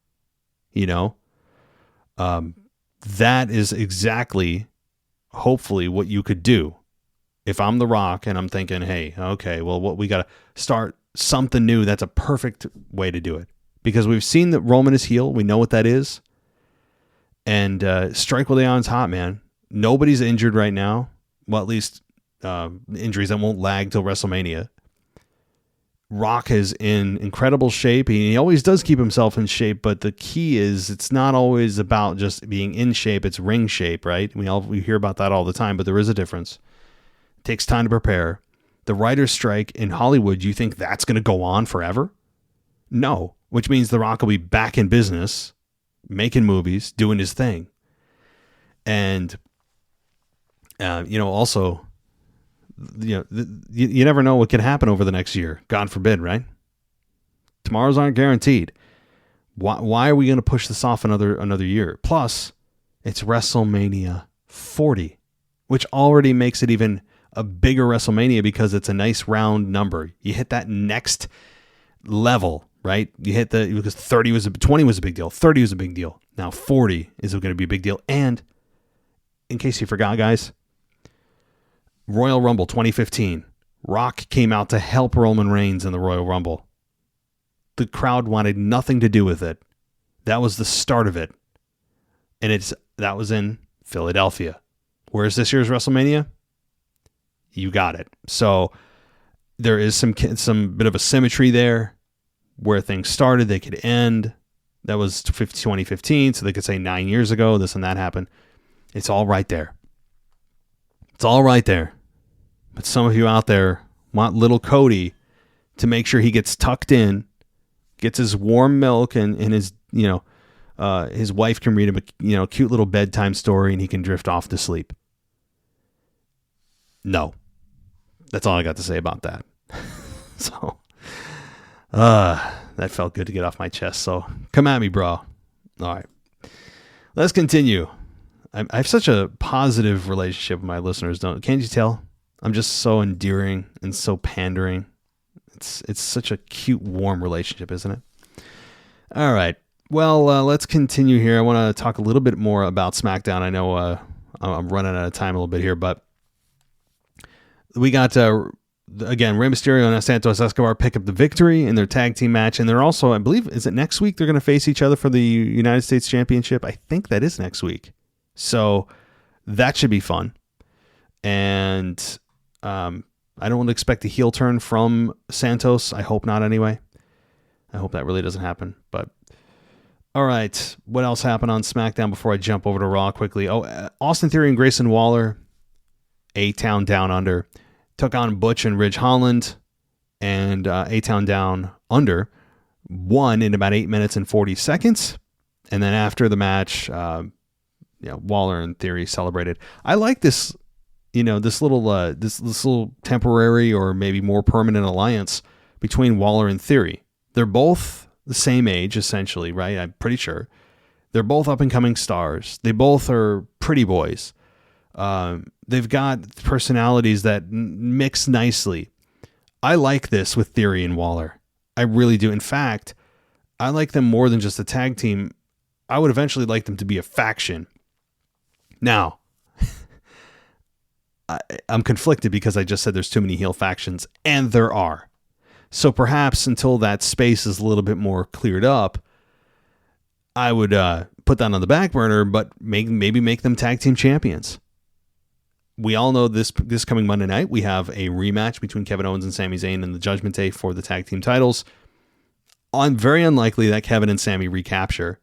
That is exactly, hopefully, what you could do. If I'm The Rock and I'm thinking, hey, okay, well, what we got to start something new, that's a perfect way to do it. Because we've seen that Roman is heel. We know what that is. And strike while the iron's hot, man. Nobody's injured right now. Well, at least injuries that won't lag till WrestleMania. Rock is in incredible shape. He always does keep himself in shape, but the key is it's not always about just being in shape. It's ring shape, right? We hear about that all the time, but there is a difference. It takes time to prepare. The writer's strike in Hollywood, you think that's going to go on forever? No, which means The Rock will be back in business, making movies, doing his thing. And, also, you never know what could happen over the next year. God forbid, right? Tomorrows aren't guaranteed. Why are we going to push this off another year? Plus, it's WrestleMania 40, which already makes it even a bigger WrestleMania because it's a nice round number. You hit that next level, right? You hit because 20 was a big deal. 30 was a big deal. Now 40 is going to be a big deal. And in case you forgot, guys, Royal Rumble 2015. Rock came out to help Roman Reigns in the Royal Rumble. The crowd wanted nothing to do with it. That was the start of it. And that was in Philadelphia. Where's this year's WrestleMania? You got it. So there is some bit of a symmetry there. Where things started, they could end. That was 2015, so they could say 9 years ago, this and that happened. It's all right there. It's all right there. But some of you out there want little Cody to make sure he gets tucked in, gets his warm milk, and his, his wife can read him a cute little bedtime story and he can drift off to sleep. No. That's all I got to say about that. So, that felt good to get off my chest. So come at me, bro. All right. Let's continue. I have such a positive relationship with my listeners, can't you tell? I'm just so endearing and so pandering. It's such a cute, warm relationship, isn't it? All right. Well, let's continue here. I want to talk a little bit more about SmackDown. I know I'm running out of time a little bit here, but we got, again, Rey Mysterio and Santos Escobar pick up the victory in their tag team match. And they're also, I believe, is it next week they're going to face each other for the United States Championship? I think that is next week. So that should be fun. And I don't expect a heel turn from Santos. I hope not anyway. I hope that really doesn't happen. But all right, what else happened on SmackDown before I jump over to Raw quickly? Austin Theory and Grayson Waller, A-Town Down Under, took on Butch and Ridge Holland, and A-Town Down Under won in about 8 minutes and 40 seconds. And then after the match, Waller and Theory celebrated. I like this, this little temporary or maybe more permanent alliance between Waller and Theory. They're both the same age, essentially, right? I'm pretty sure. They're both up-and-coming stars. They both are pretty boys. They've got personalities that mix nicely. I like this with Theory and Waller. I really do. In fact, I like them more than just a tag team. I would eventually like them to be a faction. Now, I'm conflicted because I just said there's too many heel factions, and there are. So perhaps until that space is a little bit more cleared up, I would put that on the back burner, but maybe make them tag team champions. We all know this coming Monday night, we have a rematch between Kevin Owens and Sami Zayn in the Judgment Day for the tag team titles. Very unlikely that Kevin and Sami recapture,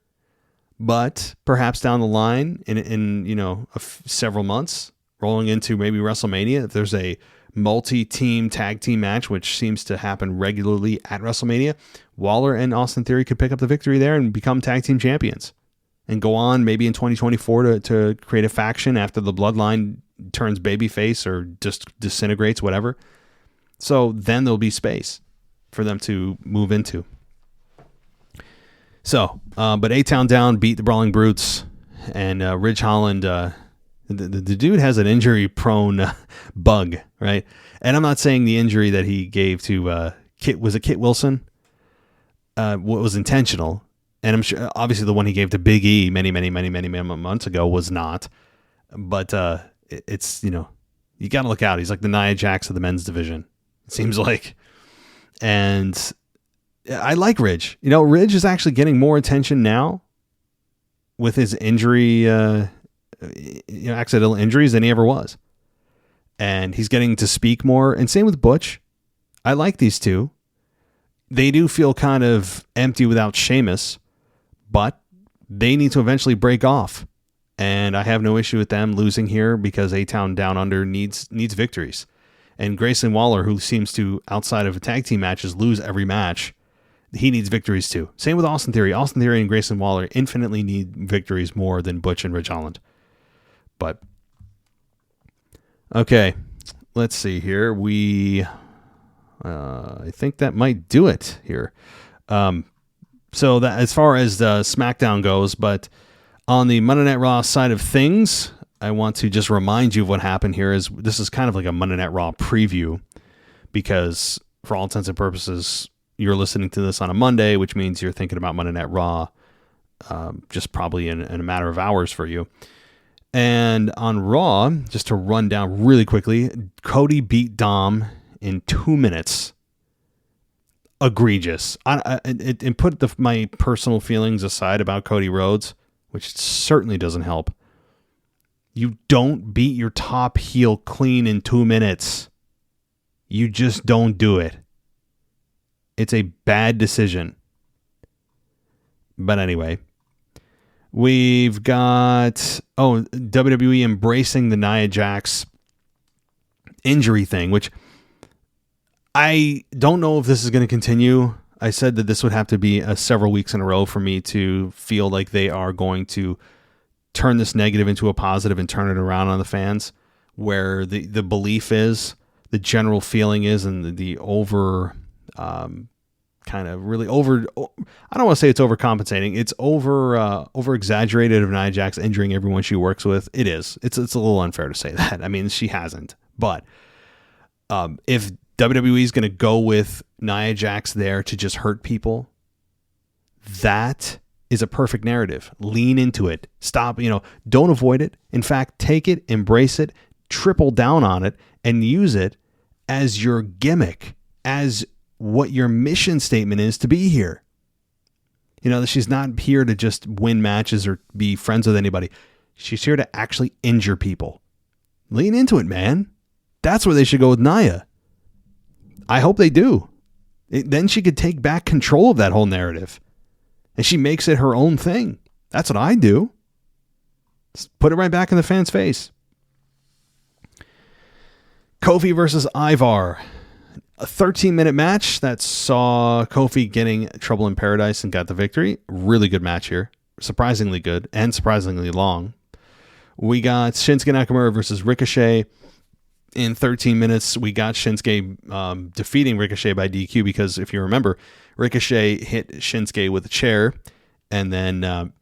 but perhaps down the line in several months, rolling into maybe WrestleMania, if there's a multi-team tag team match, which seems to happen regularly at WrestleMania, Waller and Austin Theory could pick up the victory there and become tag team champions and go on maybe in 2024 to create a faction after the Bloodline turns babyface or just disintegrates, whatever. So then there'll be space for them to move into. So, but A-Town Down beat the Brawling Brutes, and Ridge Holland, the dude has an injury-prone bug, right? And I'm not saying the injury that he gave to Kit Wilson was intentional. And I'm sure, obviously, the one he gave to Big E many months ago was not. But it's, you got to look out. He's like the Nia Jax of the men's division, it seems like. And I like Ridge. Ridge is actually getting more attention now with his injury, accidental injuries than he ever was. And he's getting to speak more. And same with Butch. I like these two. They do feel kind of empty without Sheamus, but they need to eventually break off. And I have no issue with them losing here because A-Town Down Under needs victories. And Grayson Waller, who seems to, outside of tag team matches, lose every match, he needs victories too. Same with Austin Theory. Austin Theory and Grayson Waller infinitely need victories more than Butch and Ridge Holland. But, okay, let's see here. I think that might do it here. So that as far as the SmackDown goes, but on the Monday Night Raw side of things, I want to just remind you of what happened here. This is kind of like a Monday Night Raw preview because for all intents and purposes, you're listening to this on a Monday, which means you're thinking about Monday Night Raw just probably in a matter of hours for you. And on Raw, just to run down really quickly, Cody beat Dom in 2 minutes. Egregious. And put my personal feelings aside about Cody Rhodes, which certainly doesn't help. You don't beat your top heel clean in 2 minutes. You just don't do it. It's a bad decision. But anyway, we've got WWE embracing the Nia Jax injury thing, which I don't know if this is going to continue. I said that this would have to be several weeks in a row for me to feel like they are going to turn this negative into a positive and turn it around on the fans, where the belief is, the general feeling is, and the over kind of really over, I don't want to say it's overcompensating. It's over exaggerated of Nia Jax injuring everyone she works with. It is. It's a little unfair to say that. I mean, she hasn't, but if WWE is going to go with Nia Jax there to just hurt people, that is a perfect narrative. Lean into it. Stop, don't avoid it. In fact, take it, embrace it, triple down on it, and use it as your gimmick, as what your mission statement is to be here. She's not here to just win matches or be friends with anybody. She's here to actually injure people. Lean into it, man. That's where they should go with Nia. I hope they do. Then she could take back control of that whole narrative. And she makes it her own thing. That's what I do. Just put it right back in the fan's face. Kofi versus Ivar. A 13-minute match that saw Kofi getting Trouble in Paradise and got the victory. Really good match here. Surprisingly good and surprisingly long. We got Shinsuke Nakamura versus Ricochet. In 13 minutes, we got Shinsuke defeating Ricochet by DQ because, if you remember, Ricochet hit Shinsuke with a chair, and then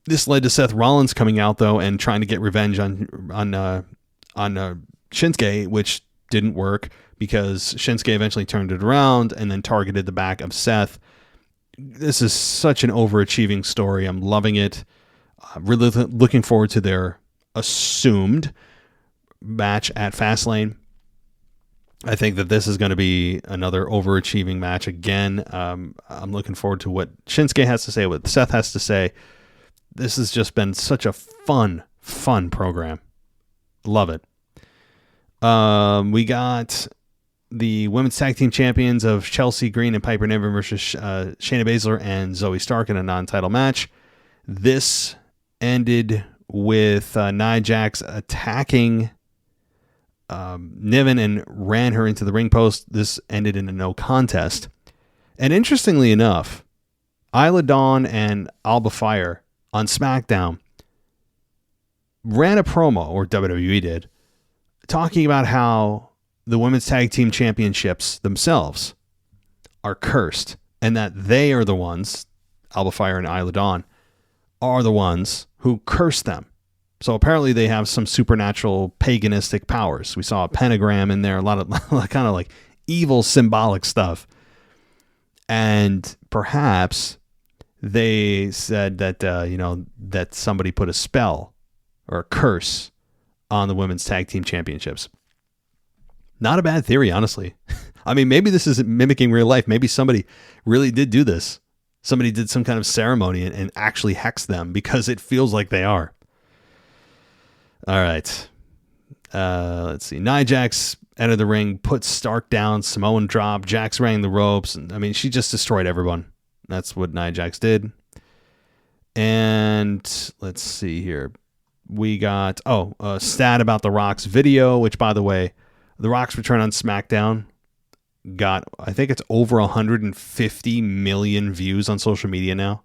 this led to Seth Rollins coming out, though, and trying to get revenge on Shinsuke, which didn't work because Shinsuke eventually turned it around and then targeted the back of Seth. This is such an overachieving story. I'm loving it. Really looking forward to their assumed match at Fastlane. I think that this is going to be another overachieving match again. I'm looking forward to what Shinsuke has to say, what Seth has to say. This has just been such a fun program. Love it. We got the women's tag team champions of Chelsea Green and Piper Niven versus Shayna Baszler and Zoe Stark in a non-title match. This ended with Nia Jax attacking Niven and ran her into the ring post. This ended in a no contest. And interestingly enough, Isla Dawn and Alba Fire on SmackDown ran a promo, or WWE did, talking about how the women's tag team championships themselves are cursed and that they are the ones, Alba Fire and Isla Dawn, are the ones who curse them. So apparently they have some supernatural paganistic powers. We saw a pentagram in there, a lot of kind of like evil symbolic stuff. And perhaps they said that, that somebody put a spell or a curse on the women's tag team championships. Not a bad theory, honestly. I mean, maybe this is mimicking real life. Maybe somebody really did do this. Somebody did some kind of ceremony and actually hexed them, because it feels like they are. All right. Let's see. Nia Jax entered the ring, put Stark down, Samoan drop, Jax rang the ropes. And, I mean, she just destroyed everyone. That's what Nia Jax did. And let's see here. We got, a stat about The Rock's video, which, by the way, The Rock's return on SmackDown got, I think it's over 150 million views on social media now.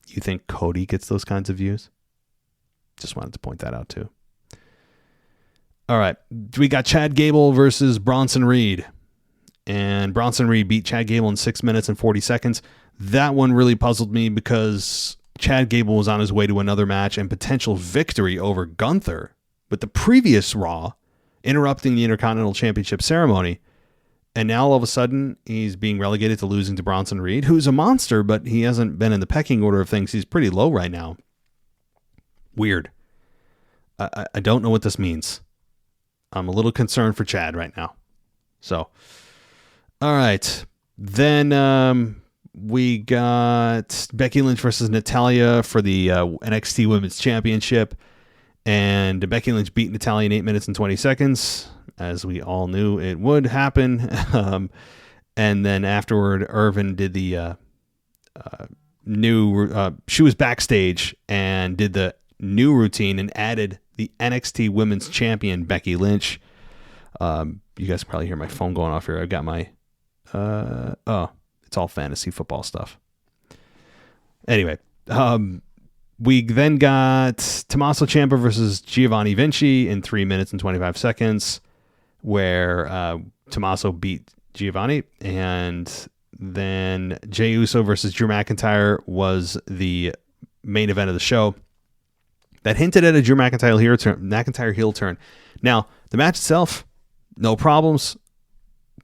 You think Cody gets those kinds of views? Just wanted to point that out too. All right. We got Chad Gable versus Bronson Reed. And Bronson Reed beat Chad Gable in 6 minutes and 40 seconds. That one really puzzled me because Chad Gable was on his way to another match and potential victory over Gunther, with the previous Raw interrupting the Intercontinental Championship ceremony. And now all of a sudden he's being relegated to losing to Bronson Reed, who's a monster, but he hasn't been in the pecking order of things. He's pretty low right now. Weird. I don't know what this means. I'm a little concerned for Chad right now. So, all right. Then we got Becky Lynch versus Natalya for the NXT Women's Championship. And Becky Lynch beat Natalya in 8 minutes and 20 seconds, as we all knew it would happen. And then afterward, Irvin did the she was backstage and did the new routine and added the NXT Women's Champion, Becky Lynch. You guys can probably hear my phone going off here. I've got my, it's all fantasy football stuff. Anyway, we then got Tommaso Ciampa versus Giovanni Vinci in 3 minutes and 25 seconds, where Tommaso beat Giovanni. And then Jey Uso versus Drew McIntyre was the main event of the show. That hinted at a Drew McIntyre heel turn. Now, the match itself, no problems.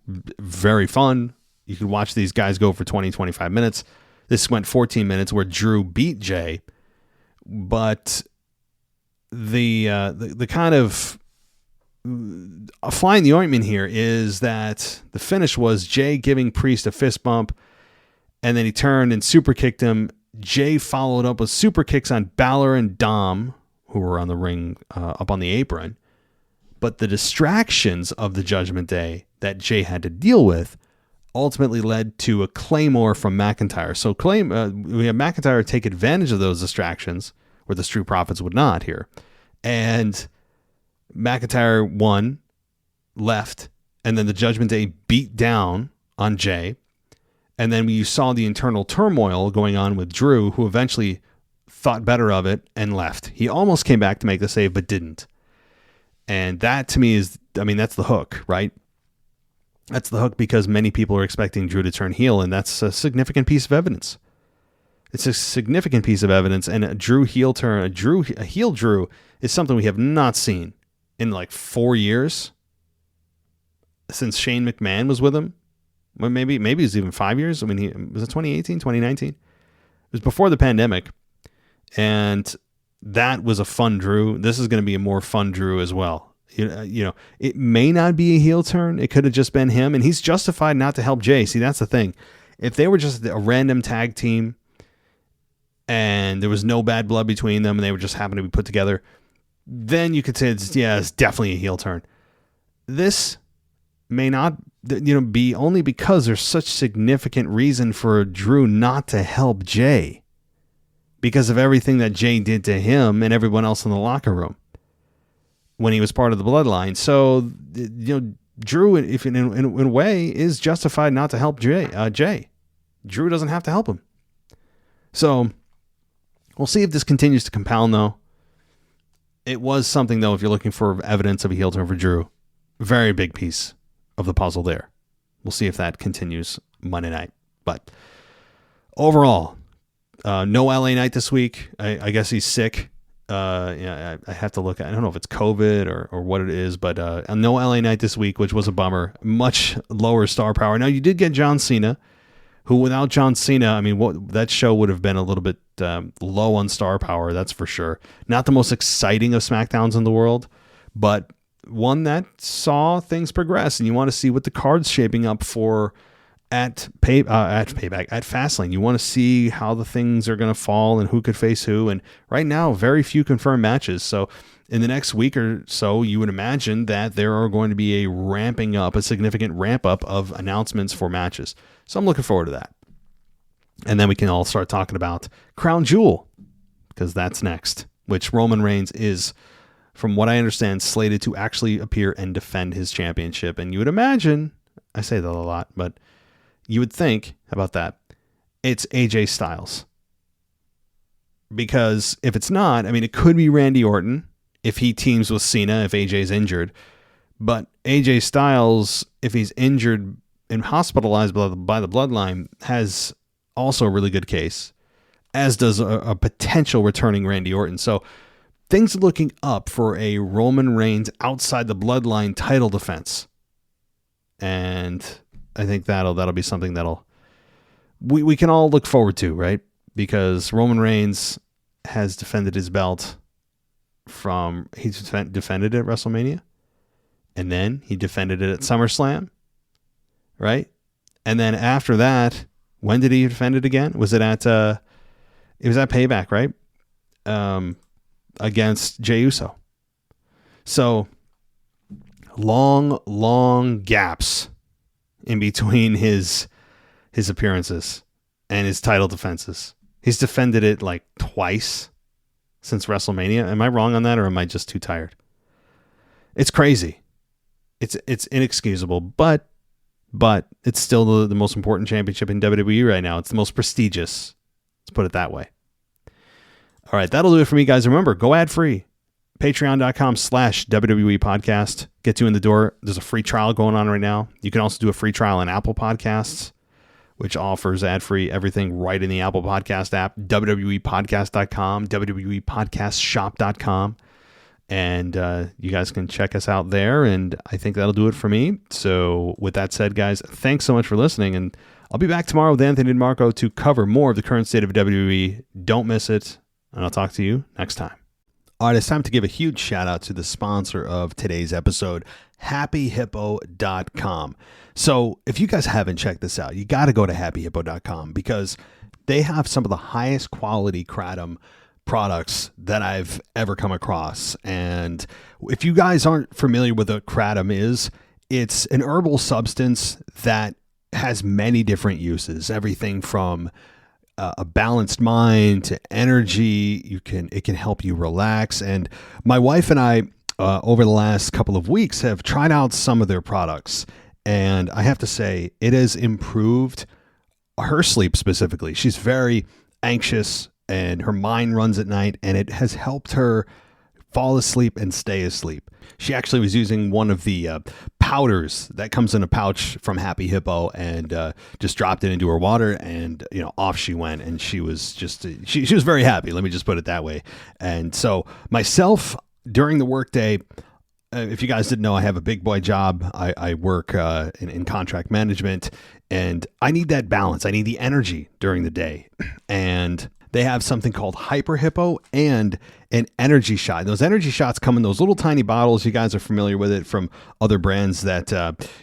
Very fun. You could watch these guys go for 20, 25 minutes. This went 14 minutes where Drew beat Jey. But the kind of a fly in the ointment here is that the finish was Jey giving Priest a fist bump, and then he turned and super kicked him. Jey followed up with super kicks on Balor and Dom, who were on the ring up on the apron. But the distractions of the Judgment Day that Jey had to deal with ultimately led to a Claymore from McIntyre. So we have McIntyre take advantage of those distractions where the Street Profits would not here. And McIntyre won, left, and then the Judgment Day beat down on Jey. And then you saw the internal turmoil going on with Drew, who eventually thought better of it and left. He almost came back to make the save, but didn't. And that to me that's the hook, right? That's the hook, because many people are expecting Drew to turn heel, and that's a significant piece of evidence. It's a significant piece of evidence, and a heel Drew is something we have not seen in like 4 years since Shane McMahon was with him. Well, maybe it was even 5 years. I mean, was it 2018, 2019? It was before the pandemic, and that was a fun Drew. This is going to be a more fun Drew as well. You know, it may not be a heel turn. It could have just been him, and he's justified not to help Jey. See, that's the thing. If they were just a random tag team and there was no bad blood between them and they were just happened to be put together, then you could say it's definitely a heel turn. This may not, be only because there's such significant reason for Drew not to help Jey because of everything that Jey did to him and everyone else in the locker room when he was part of the bloodline. So, Drew, if in a way, is justified not to help Jey. Drew doesn't have to help him. So, we'll see if this continues to compound, though. It was something, though, if you're looking for evidence of a heel turn for Drew. Very big piece of the puzzle there. We'll see if that continues Monday night. But overall, no LA Knight this week. I guess he's sick. I have to look at, I don't know if it's COVID or what it is, but no LA Knight this week, which was a bummer. Much lower star power. Now, you did get John Cena, who without John Cena, I mean, that show would have been a little bit low on star power, that's for sure. Not the most exciting of SmackDowns in the world, but one that saw things progress, and you want to see what the card's shaping up for at Fastlane. You want to see how the things are going to fall and who could face who. And right now, very few confirmed matches. So in the next week or so, you would imagine that there are going to be a significant ramp up of announcements for matches. So I'm looking forward to that. And then we can all start talking about Crown Jewel, because that's next, which Roman Reigns is, from what I understand, slated to actually appear and defend his championship. And you would imagine, I say that a lot, but you would think, how about that, it's AJ Styles. Because if it's not, I mean, it could be Randy Orton if he teams with Cena, if AJ's injured. But AJ Styles, if he's injured and hospitalized by the bloodline, has also a really good case, as does a potential returning Randy Orton. So things are looking up for a Roman Reigns outside the bloodline title defense. And I think that'll be something we can all look forward to, right? Because Roman Reigns has defended his belt he's defended it at WrestleMania, and then he defended it at SummerSlam, right? And then after that, when did he defend it again? Was it at Payback, right? Against Jey Uso. So long gaps in between his appearances and his title defenses. He's defended it like twice since WrestleMania. Am I wrong on that, or am I just too tired? It's crazy. It's inexcusable, but it's still the most important championship in WWE right now. It's the most prestigious. Let's put it that way. All right, that'll do it for me, guys. Remember, go ad-free. Patreon.com/WWE podcast. Gets you in the door. There's a free trial going on right now. You can also do a free trial on Apple Podcasts, which offers ad-free everything right in the Apple Podcast app. WWEpodcast.com, WWEpodcastshop.com. And you guys can check us out there. And I think that'll do it for me. So with that said, guys, thanks so much for listening. And I'll be back tomorrow with Anthony and Marco to cover more of the current state of WWE. Don't miss it. And I'll talk to you next time. All right, it's time to give a huge shout out to the sponsor of today's episode, happyhippo.com. So if you guys haven't checked this out, you got to go to happyhippo.com, because they have some of the highest quality kratom products that I've ever come across. And if you guys aren't familiar with what kratom is, it's an herbal substance that has many different uses, everything from a balanced mind to energy. It can help you relax. And my wife and I, over the last couple of weeks, have tried out some of their products. And I have to say, it has improved her sleep specifically. She's very anxious and her mind runs at night, and it has helped her fall asleep and stay asleep. She actually was using one of the powders that comes in a pouch from Happy Hippo, and just dropped it into her water, and off she went, and she was just she was very happy. Let me just put it that way. And so myself, during the workday, if you guys didn't know, I have a big boy job. I work in contract management, and I need that balance. I need the energy during the day, and they have something called Hyper Hippo and an energy shot. Those energy shots come in those little tiny bottles. You guys are familiar with it from other brands that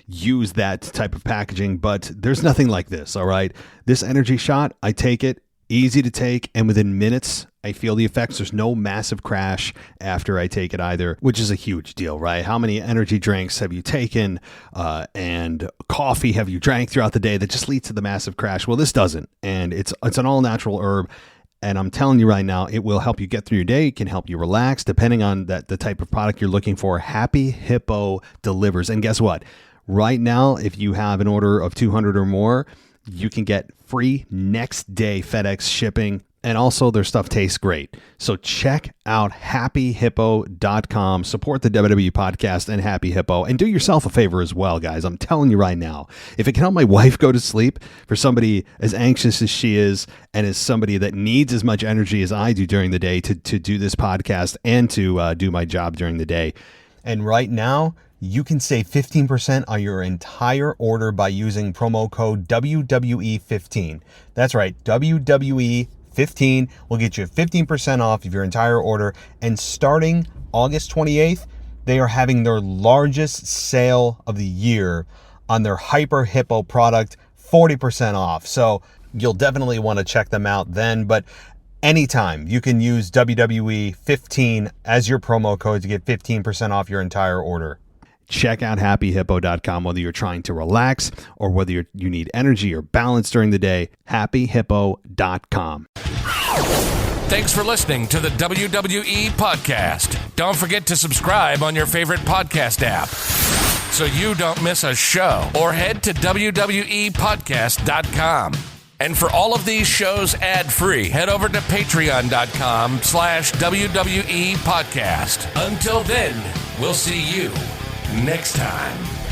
use that type of packaging, but there's nothing like this. All right. This energy shot, I take it, easy to take, and within minutes, I feel the effects. There's no massive crash after I take it either, which is a huge deal, right? How many energy drinks have you taken and coffee have you drank throughout the day that just leads to the massive crash? Well, this doesn't, and it's an all-natural herb. And I'm telling you right now, it will help you get through your day. It can help you relax, depending on the type of product you're looking for. Happy Hippo delivers. And guess what? Right now, if you have an order of 200 or more, you can get free next day FedEx shipping. And also, their stuff tastes great. So check out happyhippo.com. Support the WWE podcast and Happy Hippo. And do yourself a favor as well, guys. I'm telling you right now, if it can help my wife go to sleep, for somebody as anxious as she is, and as somebody that needs as much energy as I do during the day to do this podcast and to do my job during the day. And right now, you can save 15% on your entire order by using promo code WWE15. That's right, WWE15 will get you 15% off of your entire order. And starting August 28th, they are having their largest sale of the year on their Hyper Hippo product, 40% off. So you'll definitely want to check them out then. But anytime you can use WWE15 as your promo code to get 15% off your entire order. Check out happyhippo.com whether you're trying to relax or whether you need energy or balance during the day. Happyhippo.com. Thanks for listening to the WWE Podcast. Don't forget to subscribe on your favorite podcast app so you don't miss a show, or head to WWEpodcast.com. And for all of these shows ad-free, head over to patreon.com/WWE Podcast. Until then, we'll see you next time.